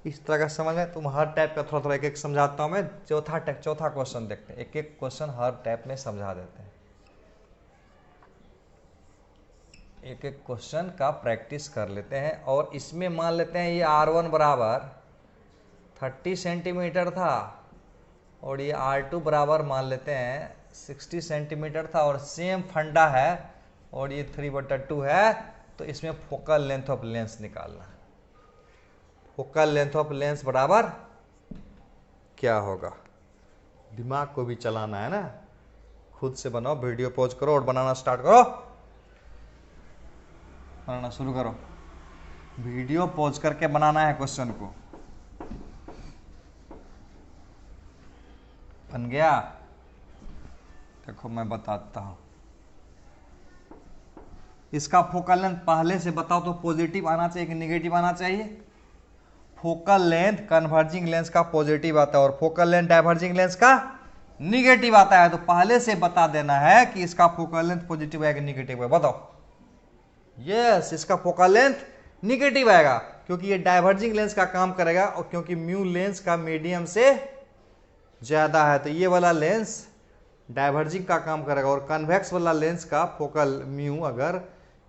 इस तरह का समझ में तुम हर टाइप का थोड़ा थोड़ा एक एक समझाता हूं मैं। चौथा क्वेश्चन देखते हैं, एक एक क्वेश्चन हर टाइप में समझा देते हैं। एक एक क्वेश्चन का प्रैक्टिस कर लेते हैं। और इसमें मान लेते हैं ये R1 बराबर 30 सेंटीमीटर था, और ये R2 बराबर मान लेते हैं 60 सेंटीमीटर था, और सेम फंडा है, और ये 3/2 है। तो इसमें फोकल लेंथ ऑफ लेंस निकालना है। फोकल लेंथ ऑफ लेंस बराबर क्या होगा? दिमाग को भी चलाना है ना, खुद से बनाओ। वीडियो पॉज करो और बनाना स्टार्ट करो, बनाना शुरू करो। वीडियो पॉज करके बनाना है क्वेश्चन को। बन गया? देखो मैं बताता हूं। इसका फोकल लेंथ पहले से बताओ तो पॉजिटिव आना चाहिए कि निगेटिव आना चाहिए? फोकल लेंथ कन्वर्जिंग लेंस का पॉजिटिव आता है और फोकल लेंथ डाइवर्जिंग लेंस का निगेटिव आता है। तो पहले से बता देना है कि इसका फोकल लेंथ पॉजिटिव है कि निगेटिव है। बताओ। यस, इसका फोकल लेंथ निगेटिव आएगा, क्योंकि ये डाइवर्जिंग लेंस का काम करेगा, और क्योंकि म्यू लेंस का मीडियम से ज्यादा है, तो ये वाला लेंस डाइवर्जिंग का काम करेगा, और कन्वेक्स वाला लेंस का फोकल म्यू अगर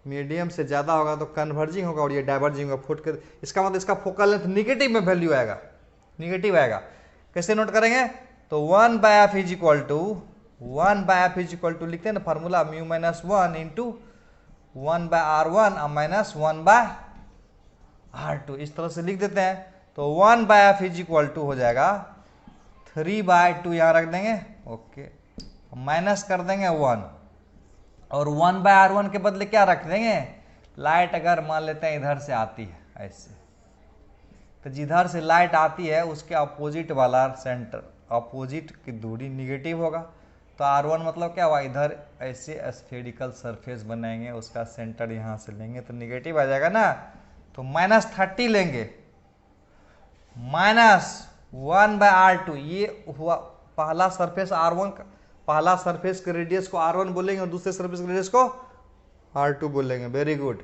मीडियम से ज़्यादा होगा तो कन्वर्जिंग होगा और ये डाइवर्जिंग होगा फुट के। इसका मतलब इसका फोकल लेंथ निगेटिव में वैल्यू आएगा, निगेटिव आएगा। कैसे नोट करेंगे? तो 1/f is equal to 1/f is equal to लिखते हैं ना formula mu minus 1 into 1/r1 minus 1/r2, इस तरह से लिख देते हैं। तो 1/f इज इक्वल टू हो जाएगा 3/2, यहाँ रख देंगे, ओके, माइनस कर देंगे 1 और 1/r1 के बदले क्या रख देंगे? लाइट अगर मान लेते हैं इधर से आती है ऐसे, तो जिधर से लाइट आती है उसके अपोजिट वाला सेंटर, अपोजिट की दूरी निगेटिव होगा। तो r1 मतलब क्या हुआ? इधर ऐसे स्फेरिकल सरफेस बनाएंगे, उसका सेंटर यहाँ से लेंगे तो निगेटिव आ जाएगा ना। तो -30 लेंगे, -1/r2, ये हुआ पहला सरफेस r1 का, पहला सरफेस के रेडियस को r1 बोलेंगे और दूसरे सरफेस के रेडियस को r2 बोलेंगे। Very good.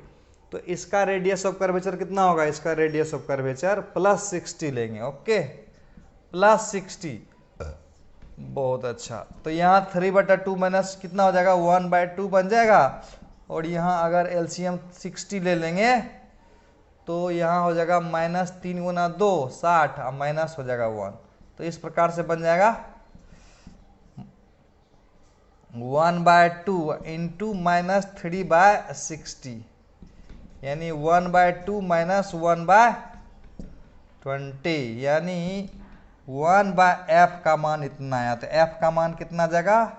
तो इसका रेडियस ऑफ कर्वेचर कितना होगा? इसका रेडियस ऑफ कर्वेचर +60 लेंगे, ओके, +60, बहुत अच्छा। तो यहाँ 3/2 माइनस कितना हो जाएगा? 1/2 बन जाएगा। और यहाँ अगर एलसीएम 60 ले लेंगे तो यहाँ हो जाएगा -3 गुना 2 60 और माइनस हो जाएगा 1। तो इस प्रकार से बन जाएगा 1/2 इंटू -3/60, यानी 1/2 माइनस 1/20, यानी 1/f का मान इतना आया। तो f का मान कितना जाएगा?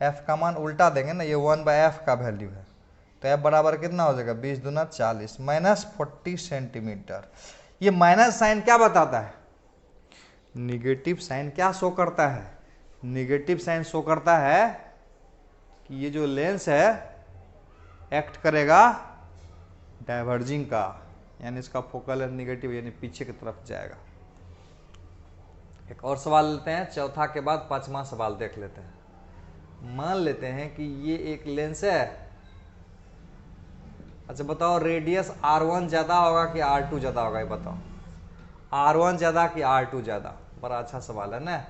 f का मान उल्टा देंगे ना, ये 1/f का वैल्यू है। तो f बराबर कितना हो जाएगा? 20 दूना 40 -40 सेंटीमीटर। ये माइनस साइन क्या बताता है? निगेटिव साइन क्या शो करता है? निगेटिव साइन शो करता है कि ये जो लेंस है एक्ट करेगा डाइवर्जिंग का, यानी इसका फोकल लेंथ निगेटिव, यानी पीछे की तरफ जाएगा। एक और सवाल लेते हैं, चौथा के बाद पांचवा सवाल देख लेते हैं। मान लेते हैं कि ये एक लेंस है। अच्छा बताओ, रेडियस r1 ज्यादा होगा कि r2 ज्यादा होगा? ये बताओ, r1 ज्यादा कि r2 ज्यादा? बड़ा अच्छा सवाल है ना।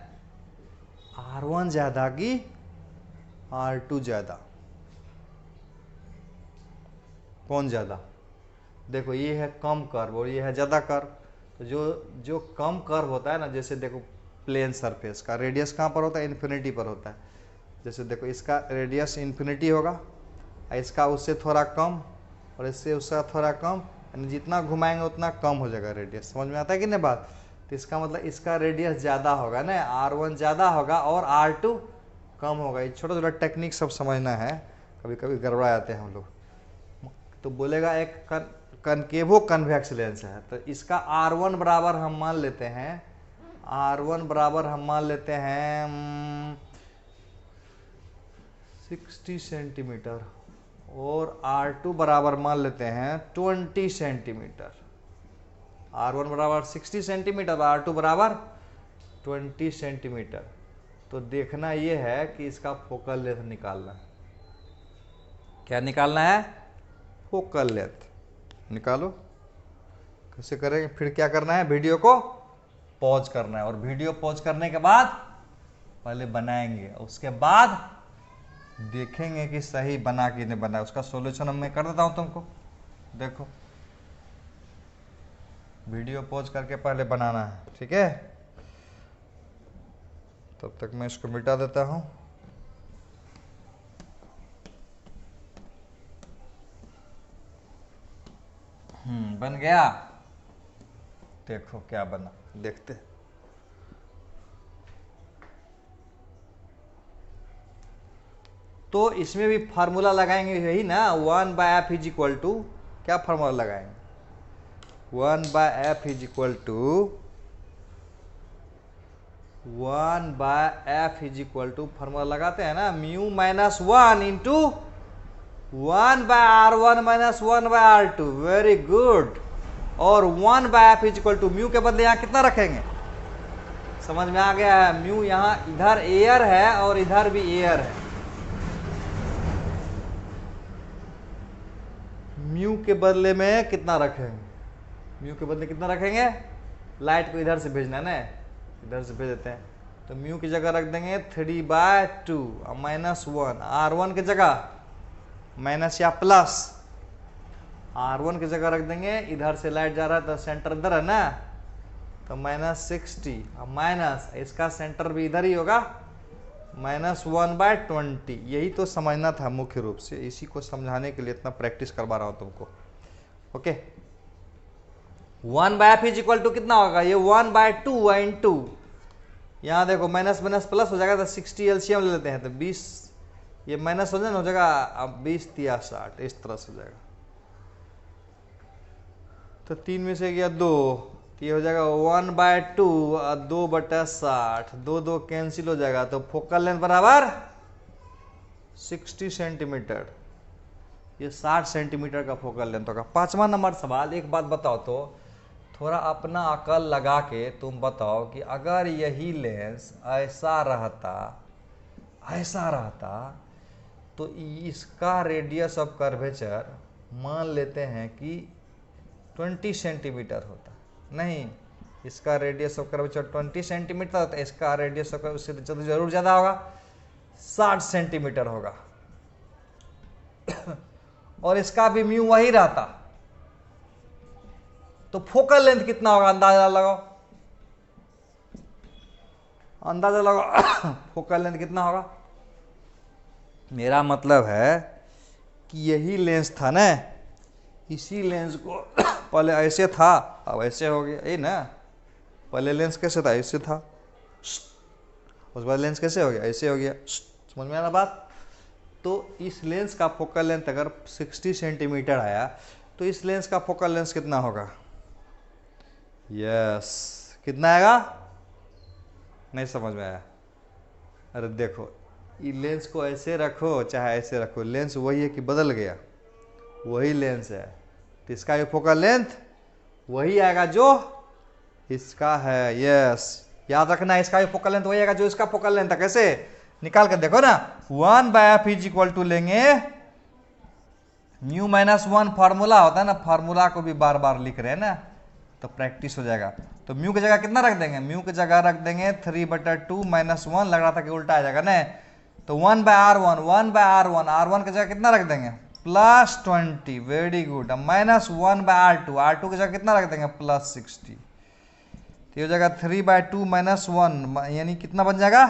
r1 ज्यादा कि r2 ज्यादा? कौन ज्यादा? देखो ये है कम कर्व और ये है ज्यादा कर्व। तो जो कम कर्व होता है ना, जैसे देखो प्लेन सरफेस का रेडियस कहाँ पर होता है? इन्फिनिटी पर होता है। जैसे देखो इसका रेडियस इन्फिनिटी होगा, इसका उससे थोड़ा कम और इससे उसका थोड़ा कम, यानी जितना घुमाएंगे उतना कम हो जाएगा रेडियस। समझ में आता है कि नहीं बात? तो इसका मतलब इसका रेडियस ज़्यादा होगा ना, r1 ज़्यादा होगा और r2 कम होगा। ये छोटा छोटा टेक्निक सब समझना है, कभी कभी गड़बड़ा जाते हैं हम लोग। तो बोलेगा एक कनकेवो कन्वेक्स लेंस है, तो इसका r1 बराबर हम मान लेते हैं, r1 बराबर हम मान लेते हैं 60 सेंटीमीटर और r2 बराबर मान लेते हैं 20 सेंटीमीटर। r1 बराबर 60 सेंटीमीटर, r2 बराबर 20 सेंटीमीटर। तो देखना ये है कि इसका फोकल लेंथ निकालना है। क्या निकालना है? फोकल लेंथ निकालो। कैसे करेंगे? फिर क्या करना है? वीडियो को पॉज करना है और वीडियो पॉज करने के बाद पहले बनाएंगे, उसके बाद देखेंगे कि सही बना कि नहीं बना। उसका सॉल्यूशन मैं कर देता हूं तुमको। देखो वीडियो पॉज करके पहले बनाना है, ठीक है? तब तक मैं इसको मिटा देता हूं। बन गया। देखो क्या बना, देखते। तो इसमें भी फार्मूला लगाएंगे यही ना, 1/f इज इक्वल टू, क्या फार्मूला लगाएंगे? 1/f is equal to 1/f is equal to formula लगाते हैं ना, mu minus 1 into 1/r1 minus 1/r2। Very good. और 1/f is equal to mu के बदले यहाँ कितना रखेंगे? समझ में आ गया है? म्यू यहाँ इधर एयर है और इधर भी एयर है। म्यू के बदले में कितना रखेंगे? म्यू के बदले कितना रखेंगे? लाइट को इधर से भेजना है ना, इधर से भेज देते हैं। तो म्यू की जगह रख देंगे 3/2 माइनस 1, r1 की जगह माइनस या प्लस R1 की जगह रख देंगे, इधर से लाइट जा रहा है तो सेंटर इधर है ना, तो -60 अब माइनस इसका सेंटर भी इधर ही होगा, -1/20। यही तो समझना था मुख्य रूप से, इसी को समझाने के लिए इतना प्रैक्टिस करवा रहा हूं तुमको। Okay, 1/f is equal to कितना होगा, ये 1/2 इंटू, यहाँ देखो माइनस माइनस प्लस हो जाएगा, तो 60 एलसीएम ले लेते हैं, तो 20 ये माइनस हो जाएगा, अब 20 तिया 60 इस तरह से हो जाएगा, तो 3 में से गया 2, तो ये हो जाएगा 1/2 और 2/60, 2 कैंसिल हो जाएगा, तो फोकल लेंथ बराबर 60 सेंटीमीटर, ये 60 सेंटीमीटर का फोकल लेंथ होगा। 5वां नंबर सवाल, एक बात बताओ तो थोड़ा अपना अकल लगा के तुम बताओ कि अगर यही लेंस ऐसा रहता तो इसका रेडियस ऑफ कर्वेचर मान लेते हैं कि 20 सेंटीमीटर होता, नहीं इसका रेडियस ऑफ कर्वेचर 20 सेंटीमीटर होता, इसका रेडियस ऑफ कर्वेचर उससे जरूर ज़्यादा होगा, 60 सेंटीमीटर होगा और इसका भी म्यू वही रहता, तो फोकल लेंथ कितना होगा, अंदाजा लगाओ, अंदाजा लगाओ फोकल लेंथ कितना होगा। मेरा मतलब है कि यही लेंस था ना, इसी लेंस को पहले ऐसे था, अब ऐसे हो गया, ये ना, पहले लेंस कैसे था, ऐसे था, उस बाद लेंस कैसे हो गया, ऐसे हो गया, समझ में आ रहा बात। तो इस लेंस का फोकल लेंथ अगर 60 सेंटीमीटर आया तो इस लेंस का फोकल लेंथ कितना होगा, यस कितना आएगा, नहीं समझ में आया। अरे देखो ये लेंस को ऐसे रखो चाहे ऐसे रखो, लेंस वही है कि बदल गया, वही लेंस है, तो इसका भी फोकल लेंथ वही आएगा जो इसका है, यस याद रखना, इसका भी फोकल लेंथ वही आएगा जो इसका फोकल लेंथ है। कैसे निकाल कर देखो ना, 1/f इज इक्वल टू लेंगे म्यू -1 फार्मूला होता है ना, फार्मूला को भी बार बार लिख रहे हैं ना, तो प्रैक्टिस हो जाएगा। तो म्यू की जगह कितना रख देंगे, म्यू की जगह रख देंगे 3/2 -1, लग रहा था कि उल्टा आ जाएगा ना, तो 1/r1, 1/r1, r1 की जगह कितना रख देंगे +20, वेरी गुड, -1/r2, r2 की जगह कितना रख देंगे +60, तो ये हो जाएगा 3/2 -1 यानी कितना बन जाएगा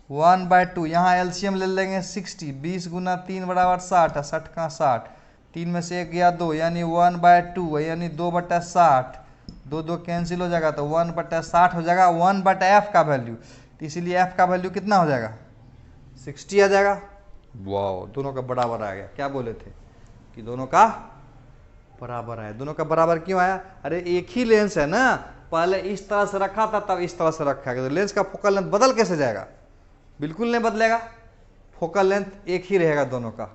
1/2, यहाँ एलसीएम ले लेंगे 60, 20 गुना 3 बराबर 60, 60 का 60, 3 में से 1 गया 2 यानी 1/2 यानी 2/60, 2 कैंसिल हो जाएगा, तो 1/60 हो जाएगा 1/f का वैल्यू, तो इसीलिए f का वैल्यू कितना हो जाएगा 60 आ जाएगा। वाह, दोनों का बराबर आ गया, क्या बोले थे कि दोनों का बराबर आया, दोनों का बराबर क्यों आया, अरे एक ही लेंस है ना, पहले इस तरह से रखा था तब इस तरह से रखा गया, तो लेंस का फोकल लेंथ बदल कैसे जाएगा, बिल्कुल नहीं बदलेगा, फोकल लेंथ एक ही रहेगा दोनों का।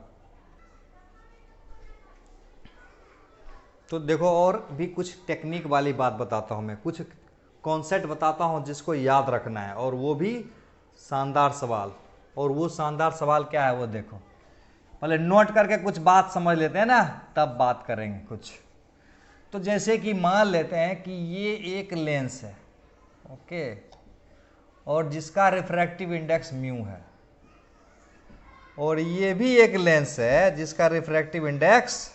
तो देखो और भी कुछ टेक्निक वाली बात बताता हूं मैं, कुछ कॉन्सेप्ट बताता हूं जिसको याद रखना है, और वो भी शानदार सवाल, और वो शानदार सवाल क्या है वो देखो, पहले नोट करके कुछ बात समझ लेते हैं ना, तब बात करेंगे कुछ। तो जैसे कि मान लेते हैं कि ये एक लेंस है, ओके, और जिसका रिफ्रैक्टिव इंडेक्स म्यू है, और ये भी एक लेंस है जिसका रिफ्रैक्टिव इंडेक्स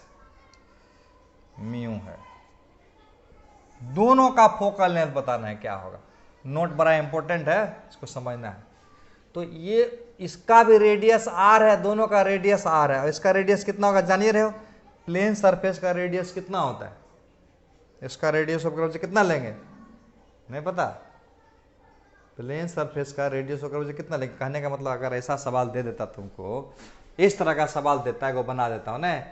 म्यू है, दोनों का फोकल लेंथ बताना है क्या होगा, नोट बड़ा इंपॉर्टेंट है, इसको समझना है। तो ये इसका भी रेडियस आर है, दोनों का रेडियस आर है, और इसका रेडियस कितना होगा जानिए रहे हो, प्लेन सरफेस का रेडियस कितना होता है, इसका रेडियस ऑफ कर्वेचर कितना लेंगे, नहीं पता, प्लेन सरफेस का रेडियस ऑफ कर्वेचर कितना लेंगे, कहने का मतलब अगर ऐसा सवाल दे देता तुमको, इस तरह का सवाल देता है, वो बना देता हूं ना,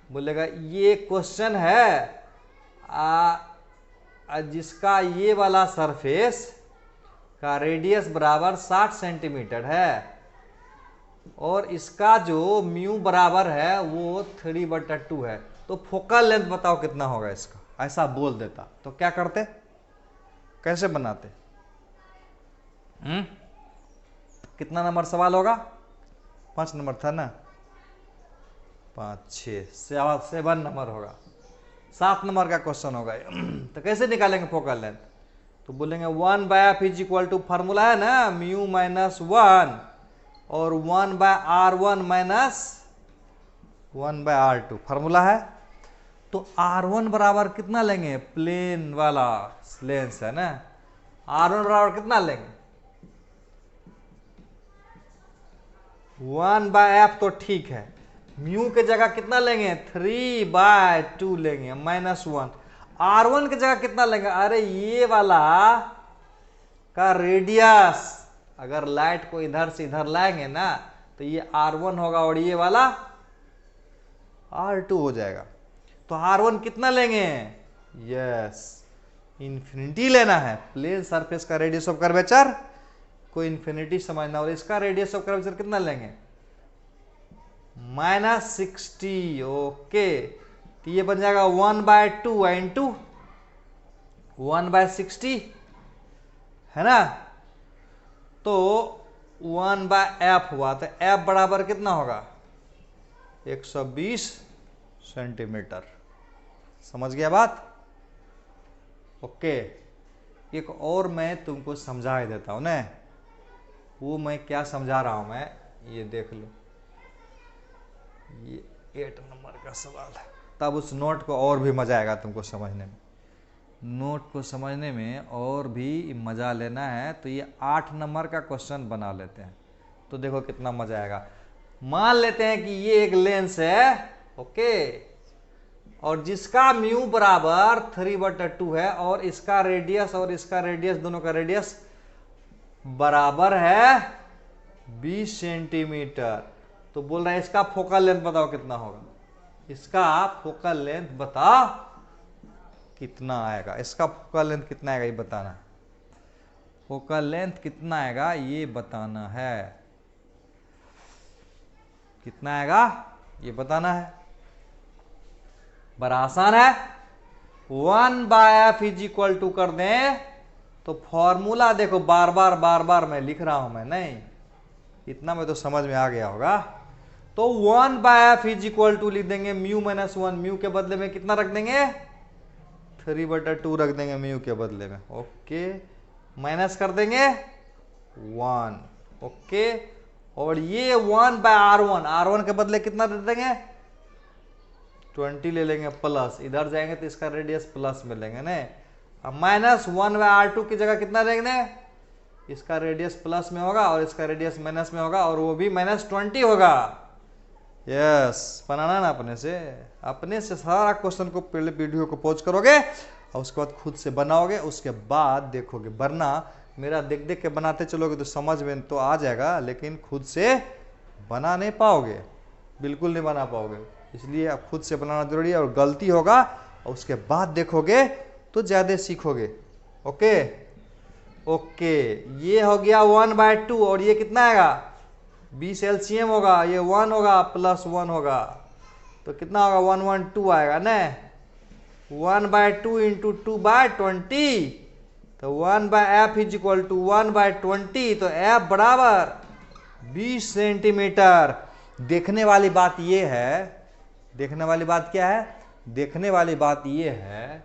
बोलेगा ये क्वेश्चन है जिसका ये वाला सरफेस का रेडियस बराबर 60 सेंटीमीटर है, और इसका जो म्यू बराबर है वो 3/2 है, तो फोकल लेंथ बताओ कितना होगा इसका, ऐसा बोल देता तो क्या करते, कैसे बनाते, कितना नंबर सवाल होगा, 5 नंबर था ना, 5 6 7 नंबर होगा, 7 नंबर का क्वेश्चन होगा। तो कैसे निकालेंगे फोकल लेंथ, तो बोलेंगे 1/f is equal to formula है ना म्यू -1 और 1/r1 -1/r2 फार्मूला है, तो R1 बराबर कितना लेंगे, प्लेन वाला लेंस है ना, R1 बराबर कितना लेंगे 1/f, तो ठीक है। म्यू के जगह कितना लेंगे 3/2 लेंगे -1। R1 की जगह कितना लेंगे, अरे ये वाला का रेडियस, अगर लाइट को इधर से इधर लाएंगे ना तो ये R1 होगा और ये वाला R2 हो जाएगा। तो R1 कितना लेंगे, यस इंफिनिटी लेना है। प्लेन सरफेस का रेडियस ऑफ कर्वेचर को इंफिनिटी समझना, और इसका रेडियस ऑफ कर्वेचर कितना लेंगे -60। ओके, तो ये बन जाएगा 1/2 इंटू 1/60 है ना, तो 1/f हुआ। तो f बराबर कितना होगा 120 सेंटीमीटर। समझ गया बात। ओके, एक और मैं तुमको समझा ही देता हूं ना, वो मैं क्या समझा रहा हूं मैं, ये देख लो, ये 8 नंबर का सवाल है। तब उस नोट को और भी मजा आएगा तुमको समझने में, नोट को समझने में और भी मजा लेना है तो ये 8 नंबर का क्वेश्चन बना लेते हैं, तो देखो कितना मजा आएगा। मान लेते हैं कि ये एक लेंस है, ओके, और जिसका म्यू बराबर 3/2 है, और इसका रेडियस और इसका रेडियस, दोनों का रेडियस बराबर है 20 सेंटीमीटर। तो बोल रहा है इसका फोकल लेंथ बताओ कितना होगा, इसका फोकल लेंथ बताओ कितना आएगा, इसका फोकल लेंथ कितना आएगा ये बताना है, फोकल लेंथ कितना आएगा ये बताना है, कितना आएगा ये बताना है। बड़ा आसान है, 1/f इज इक्वल टू कर दें तो फॉर्मूला देखो, बार बार मैं लिख रहा हूं, मैं नहीं, इतना में तो समझ में आ गया होगा। तो 1/f इज इक्वल टू लिख देंगे म्यू -1, म्यू के बदले में कितना रख देंगे 3/2 रख देंगे म्यू के बदले में, ओके, माइनस कर देंगे 1, ओके, और ये 1/r1, R1 के बदले कितना दे देंगे 20 ले लेंगे प्लस, इधर जाएंगे तो इसका रेडियस प्लस में लेंगे ना, अब -1/r2 की जगह कितना लेंगे, इसका रेडियस प्लस में होगा और इसका रेडियस माइनस में होगा, और वो भी -20 होगा। यस, बनाना ना अपने से सारा क्वेश्चन को पहले वीडियो को पॉज करोगे और उसके बाद खुद से बनाओगे, उसके बाद देखोगे, वरना मेरा देख देख के बनाते चलोगे तो समझ में तो आ जाएगा, लेकिन खुद से बना नहीं पाओगे, बिल्कुल नहीं बना पाओगे। इसलिए आप खुद से बनाना जरूरी है, और गलती होगा और उसके बाद देखोगे तो ज्यादा सीखोगे। ओके ओके, ये हो गया 1/2, और ये कितना आएगा 20 LCM होगा, ये 1 होगा प्लस 1 होगा, तो कितना होगा 112 आएगा ना, 1/2 इंटू 2/20, तो 1/f इज इक्वल टू 1/20, तो f बराबर 20 सेंटीमीटर। देखने वाली बात ये है, देखने वाली बात क्या है, देखने वाली बात ये है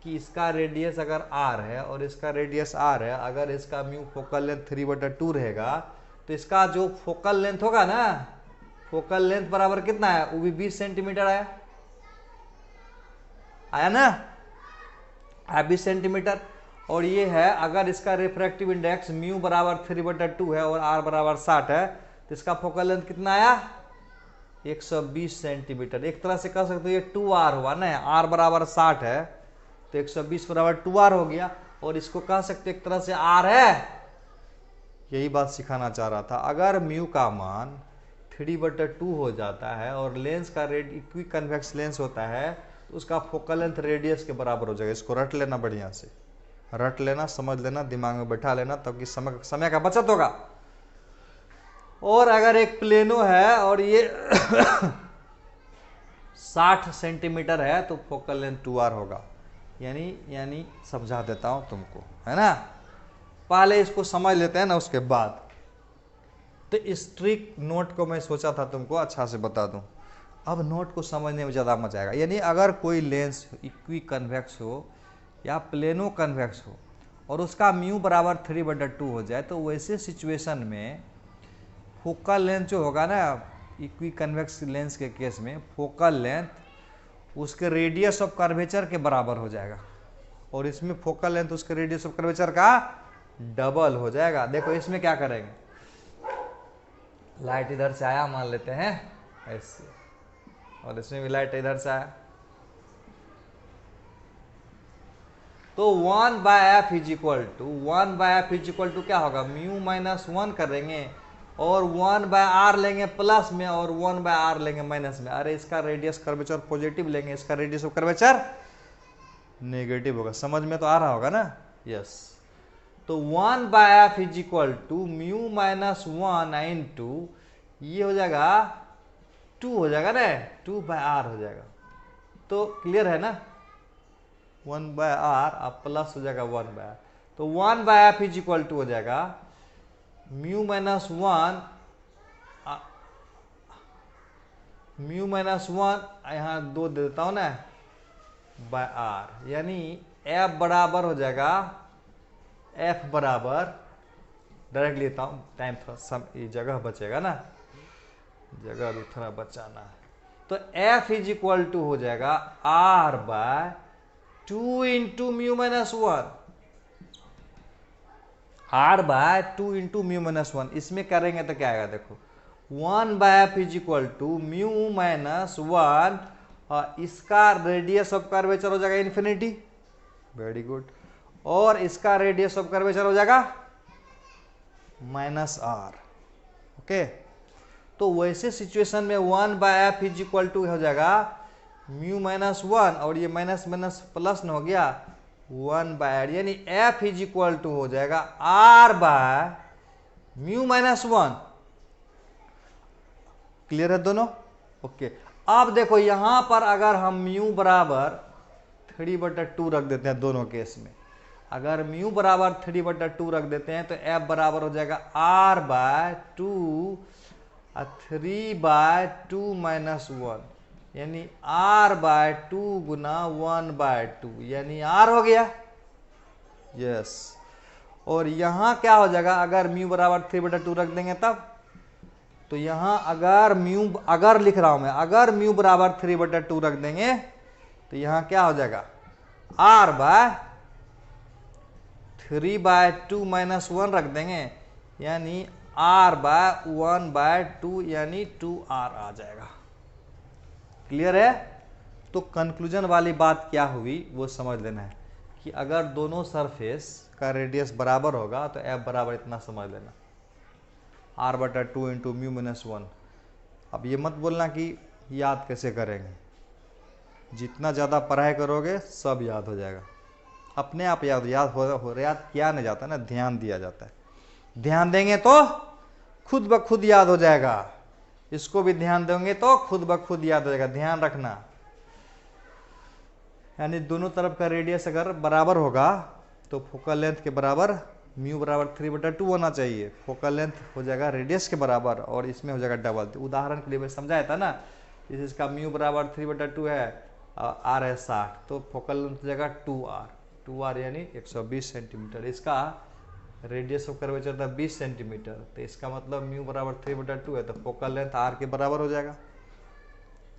कि इसका रेडियस अगर r है और इसका रेडियस r है, अगर इसका म्यू फोकल लेंथ 3/2 रहेगा तो इसका जो फोकल लेंथ होगा ना, फोकल लेंथ बराबर कितना है, वो भी 20 सेंटीमीटर आया ना, 20 सेंटीमीटर। और ये है अगर इसका रिफ्रैक्टिव इंडेक्स म्यू बराबर 3/2 है और r बराबर 60 है, तो इसका फोकल लेंथ कितना आया 120 सेंटीमीटर। एक तरह से कह सकते हो ये 2r हुआ ना, r बराबर 60 है तो 120 बराबर 2r हो गया, और इसको कह सकते एक तरह से r है। यही बात सिखाना चाह रहा था, अगर म्यू का मान 3/2 हो जाता है और लेंस का इक्वी कन्वेक्स लेंस होता है तो उसका फोकल लेंथ रेडियस के बराबर हो जाएगा। इसको रट लेना, बढ़िया से रट लेना, समझ लेना, दिमाग में बैठा लेना, तब कि समय का बचत होगा। और अगर एक प्लेनो है और ये 60 सेंटीमीटर है तो फोकल लेंथ 2r होगा, यानी समझा देता हूं तुमको, है ना, पहले इसको समझ लेते हैं ना, उसके बाद तो इस ट्रिक नोट को मैं सोचा था तुमको अच्छा से बता दूं। अब नोट को समझने में ज़्यादा मजा आएगा। यानी अगर कोई लेंस इक्वी कन्वेक्स हो या प्लेनो कन्वेक्स हो और उसका म्यू बराबर 3/2 हो जाए, तो वैसे सिचुएशन में फोकल लेंथ जो होगा ना, इक्वी कन्वेक्स लेंस के केस में फोकल लेंथ उसके रेडियस ऑफ कर्वेचर के बराबर हो जाएगा, और इसमें फोकल लेंथ उसके रेडियस ऑफ कर्वेचर का डबल हो जाएगा। देखो इसमें क्या करेंगे, लाइट इधर से आया मान लेते हैं ऐसे, और इसमें भी लाइट इधर से आया, तो 1/f is equal to 1/f is equal to क्या होगा, म्यू माइनस 1 करेंगे और 1/r लेंगे प्लस में और 1/r लेंगे माइनस में। अरे इसका रेडियस कर्वेचर पॉजिटिव लेंगे, इसका रेडियस ऑफ कर्वेचर नेगेटिव होगा। समझ में तो आ रहा होगा ना? यस। तो 1/f is equal to mu minus 1 into ये हो जाएगा 2 हो जाएगा ना, 2/r हो जाएगा। तो क्लियर है ना, 1/r अब प्लस हो जाएगा 1/r, तो 1/f इज इक्वल टू हो जाएगा म्यू माइनस 1 यहाँ 2 दे देता हूं ना बाय r, यानी f बराबर हो जाएगा, f बराबर डायरेक्ट लेता हूं, टाइम थोड़ा सम ये जगह बचेगा ना, जगह भी थोड़ा बचाना है। तो f इज इक्वल टू हो जाएगा r/2 into mu minus 1, r/2 into mu minus 1। इसमें करेंगे तो क्या आएगा, देखो 1/f is equal to mu minus 1 और इसका रेडियस ऑफ कर्वेचर हो जाएगा इन्फिनिटी, वेरी गुड, और इसका रेडियस ऑफ कर्वेचर हो जाएगा -r। ओके, तो वैसे सिचुएशन में 1/f इज इक्वल टू हो जाएगा म्यू माइनस 1 और ये माइनस माइनस प्लस न हो गया 1/r, यानी f इज इक्वल टू हो जाएगा r/म्यू माइनस 1। क्लियर है दोनों? ओके, अब देखो यहां पर अगर हम म्यू बराबर 3/2 रख देते हैं दोनों केस में, अगर म्यू बराबर 3/2 रख देते हैं तो f बराबर हो जाएगा r/2 3/2 माइनस 1, यानी r/2 गुना 1/2, यानी r हो गया। यस, और यहां क्या हो जाएगा, अगर म्यू बराबर 3/2 रख देंगे तब, तो यहां अगर लिख रहा हूं मैं, अगर म्यू बराबर 3/2 रख देंगे तो यहां क्या हो जाएगा, r/3/2 माइनस 1 रख देंगे, यानी r/1/2 यानी 2r आ जाएगा। क्लियर है? तो कंक्लूजन वाली बात क्या हुई वो समझ लेना है कि अगर दोनों सरफेस का रेडियस बराबर होगा तो f बराबर इतना समझ लेना, r/2 इंटू म्यू माइनस 1। अब ये मत बोलना कि याद कैसे करेंगे, जितना ज़्यादा पढ़ाई करोगे सब याद हो जाएगा, अपने आप याद किया नहीं जाता ना, ध्यान दिया जाता है। ध्यान देंगे तो खुद ब खुद याद हो जाएगा, इसको भी ध्यान देंगे तो खुद ब खुद याद हो जाएगा, ध्यान रखना। यानी दोनों तरफ का रेडियस अगर बराबर होगा तो फोकल लेंथ के बराबर म्यू बराबर 3/2 होना चाहिए, फोकल लेंथ हो जाएगा रेडियस के बराबर और इसमें हो जाएगा डबल। तो उदाहरण के लिए मैं समझाया था ना, इसका म्यू बराबर 3/2 है, r है 60, तो फोकल लेंथ हो जाएगा 2r यानी 120 सेंटीमीटर, इसका रेडियस ऑफ कर्वेचर था 20 सेंटीमीटर, तो इसका मतलब म्यू बराबर 3/2 है, तो फोकल लेंथ r के बराबर हो जाएगा।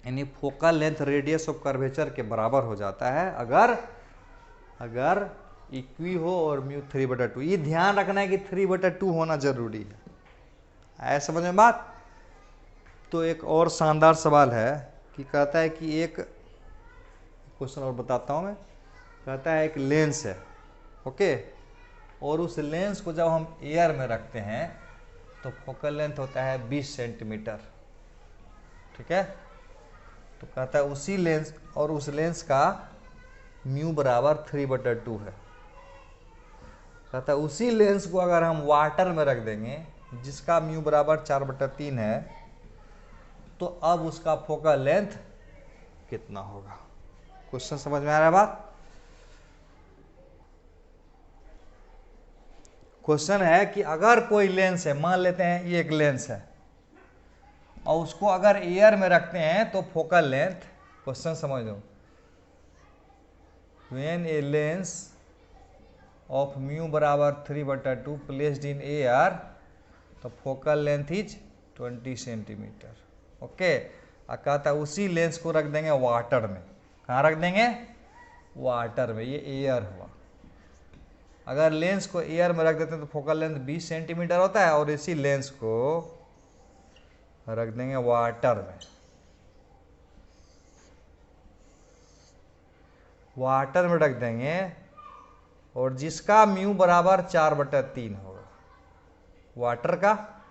यानी focal length radius of curvature के बराबर हो जाता है अगर इक्वी हो और म्यू 3/2। ये ध्यान रखना है कि 3/2 होना जरूरी है, आया समझ में बात? तो एक और शानदार सवाल है कि कहता है कि एक क्वेश्चन और बताता हूं मैं, कहता है एक लेंस है, ओके, और उस लेंस को जब हम एयर में रखते हैं तो फोकल लेंथ होता है 20 सेंटीमीटर, ठीक है। तो कहता है उसी लेंस, और उस लेंस का म्यू बराबर 3/2 है। कहता है उसी लेंस को अगर हम वाटर में रख देंगे जिसका म्यू बराबर 4/3 है, तो अब उसका फोकल लेंथ कितना होगा? क्वेश्चन समझ में आ रहा है बात? क्वेश्चन है कि अगर कोई लेंस है, मान लेते हैं ये एक लेंस है, और उसको अगर एयर में रखते हैं तो फोकल लेंथ, क्वेश्चन समझ लो, when a lens of mu बराबर 3/2 प्लेस्ड इन एयर, तो focal length is 20 centimetre, okay. कहता है उसी लेंस को रख देंगे वाटर में, कहाँ रख देंगे? वाटर में। ये एयर हुआ। अगर लेंस को एयर में रख देते हैं तो फोकल लेंथ 20 सेंटीमीटर होता है, और इसी लेंस को रख देंगे वाटर में। वाटर में रख देंगे, और जिसका म्यू बराबर 4/3 होगा वाटर का,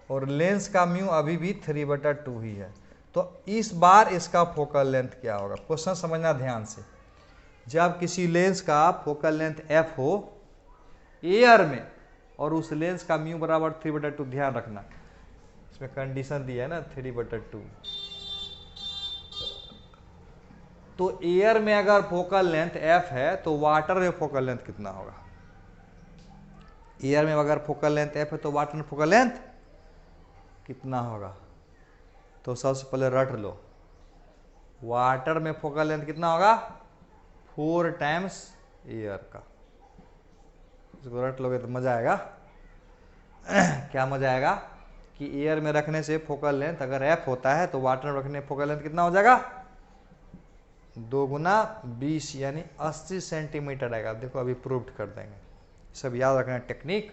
और लेंस का म्यू अभी भी 3/2 ही है। तो इस बार इसका फोकल लेंथ क्या होगा? क्वेश्चन समझना ध्यान से। जब किसी लेंस का फोकल लेंथ f हो एयर में, और उस लेंस का म्यू बराबर 3/2, ध्यान रखना इसमें कंडीशन दिया है ना 3/2, तो एयर में अगर फोकल लेंथ f है तो वाटर में फोकल लेंथ कितना होगा? एयर में अगर फोकल लेंथ f है तो वाटर में फोकल लेंथ कितना होगा? तो सबसे पहले रट लो, वाटर में फोकल लेंथ कितना होगा? 4 टाइम्स एयर का। इसको रट लोगे तो मजा आएगा। क्या मजा आएगा? कि एयर में रखने से फोकल लेंथ अगर f होता है तो वाटर में रखने फोकल लेंथ कितना हो जाएगा? 2 × 20 यानी 80 सेंटीमीटर आएगा। देखो अभी प्रूव कर देंगे। सब याद रखना टेक्निक।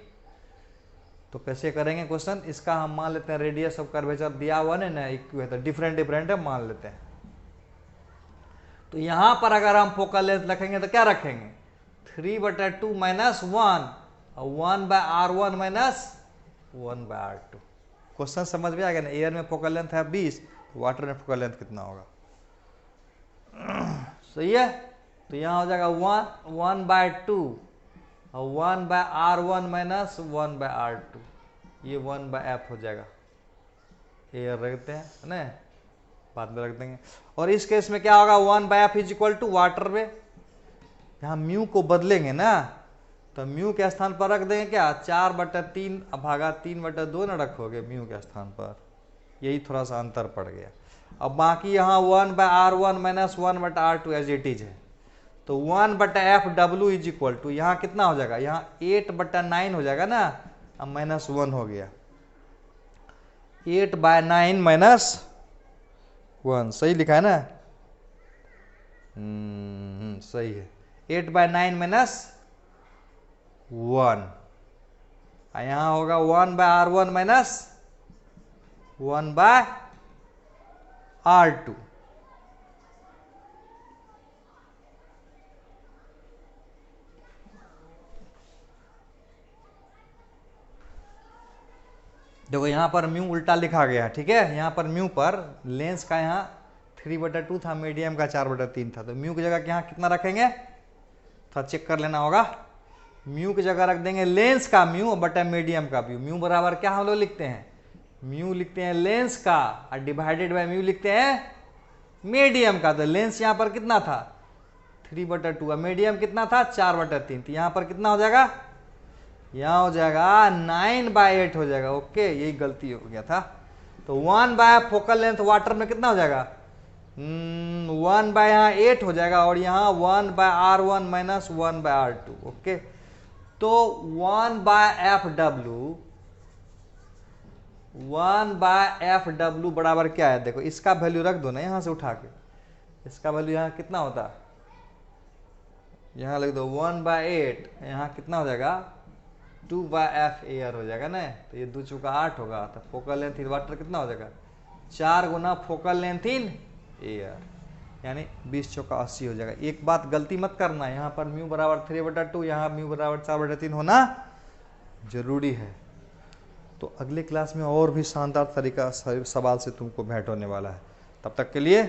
तो कैसे करेंगे क्वेश्चन? इसका हम मान लेते हैं रेडियस ऑफ कर्वेचर दिया हुआ है ना, इक्वेटर डिफरेंट डिफरेंट है, मान लेते हैं। तो यहां पर अगर हम फोकल लेंथ रखेंगे तो क्या रखेंगे? 3/2 - 1, और 1/r1 - 1/r2। क्वेश्चन समझ में आ गया ना? एयर में फोकल लेंथ है 20, वाटर में फोकल लेंथ कितना होगा? सही है। तो यहां हो जाएगा 1/2, और 1/r1 - 1/r2, ये 1/f हो जाएगा। एयर रखते हैं ना, बाद में रख देंगे। और इस केस में क्या होगा? 1/f = वाटर में। यहाँ म्यू को बदलेंगे ना, तो म्यू के स्थान पर रख देंगे क्या? 4/3 भागा 3/2 ना रखोगे म्यू के स्थान पर। यही थोड़ा सा अंतर पड़ गया। अब बाकी यहाँ 1/r1 - 1/r2 as it is है। तो 1/f w यहाँ कितना हो जाएगा? यहाँ 8/9 हो जाएगा ना, अब -1 हो गया। 8/9 - 1 सही लिखा है ना? सही है। 8/9 - 1, यहाँ होगा 1/r1 - 1/r2। देखो यहाँ पर म्यू उल्टा लिखा गया, ठीक है। यहाँ पर म्यू पर लेंस का यहाँ 3/2 था, मीडियम का 4/3 था, तो म्यू की जगह यहाँ कितना रखेंगे? थोड़ा चेक कर लेना होगा। म्यू की जगह रख देंगे लेंस का म्यू बटा मीडियम का म्यू। म्यू बराबर क्या हम लोग लिखते हैं? म्यू लिखते हैं लेंस का, और डिवाइडेड बाय म्यू लिखते हैं मीडियम का। तो लेंस यहाँ पर कितना था? 3/2, और मीडियम कितना था? 4/3। तो यहाँ पर कितना हो जाएगा? यहाँ हो जाएगा 9/8 हो जाएगा। ओके, यही गलती हो गया था। तो 1/f फोकल लेंथ वाटर में कितना हो जाएगा? 1/8 हो जाएगा, और यहाँ 1/r1 - 1/r2। ओके, तो 1/f बराबर क्या है? देखो इसका वैल्यू रख दो ना यहाँ से उठा के। इसका वैल्यू यहाँ कितना होता? यहाँ लिख दो 1/8, यहाँ कितना हो जाएगा? 2/f एयर हो जाएगा ना। तो ये 2 × 8 होगा। तो फोकल लेंथ इन वाटर कितना हो जाएगा? 4 × फोकल लेंथ इन एयर, यानी 20 × 80 हो जाएगा। एक बात गलती मत करना, यहाँ पर म्यू बराबर 3/2, यहाँ म्यू बराबर 4/3 होना जरूरी है। तो अगले क्लास में और भी शानदार तरीका सवाल से तुमको भेंट होने वाला है। तब तक के लिए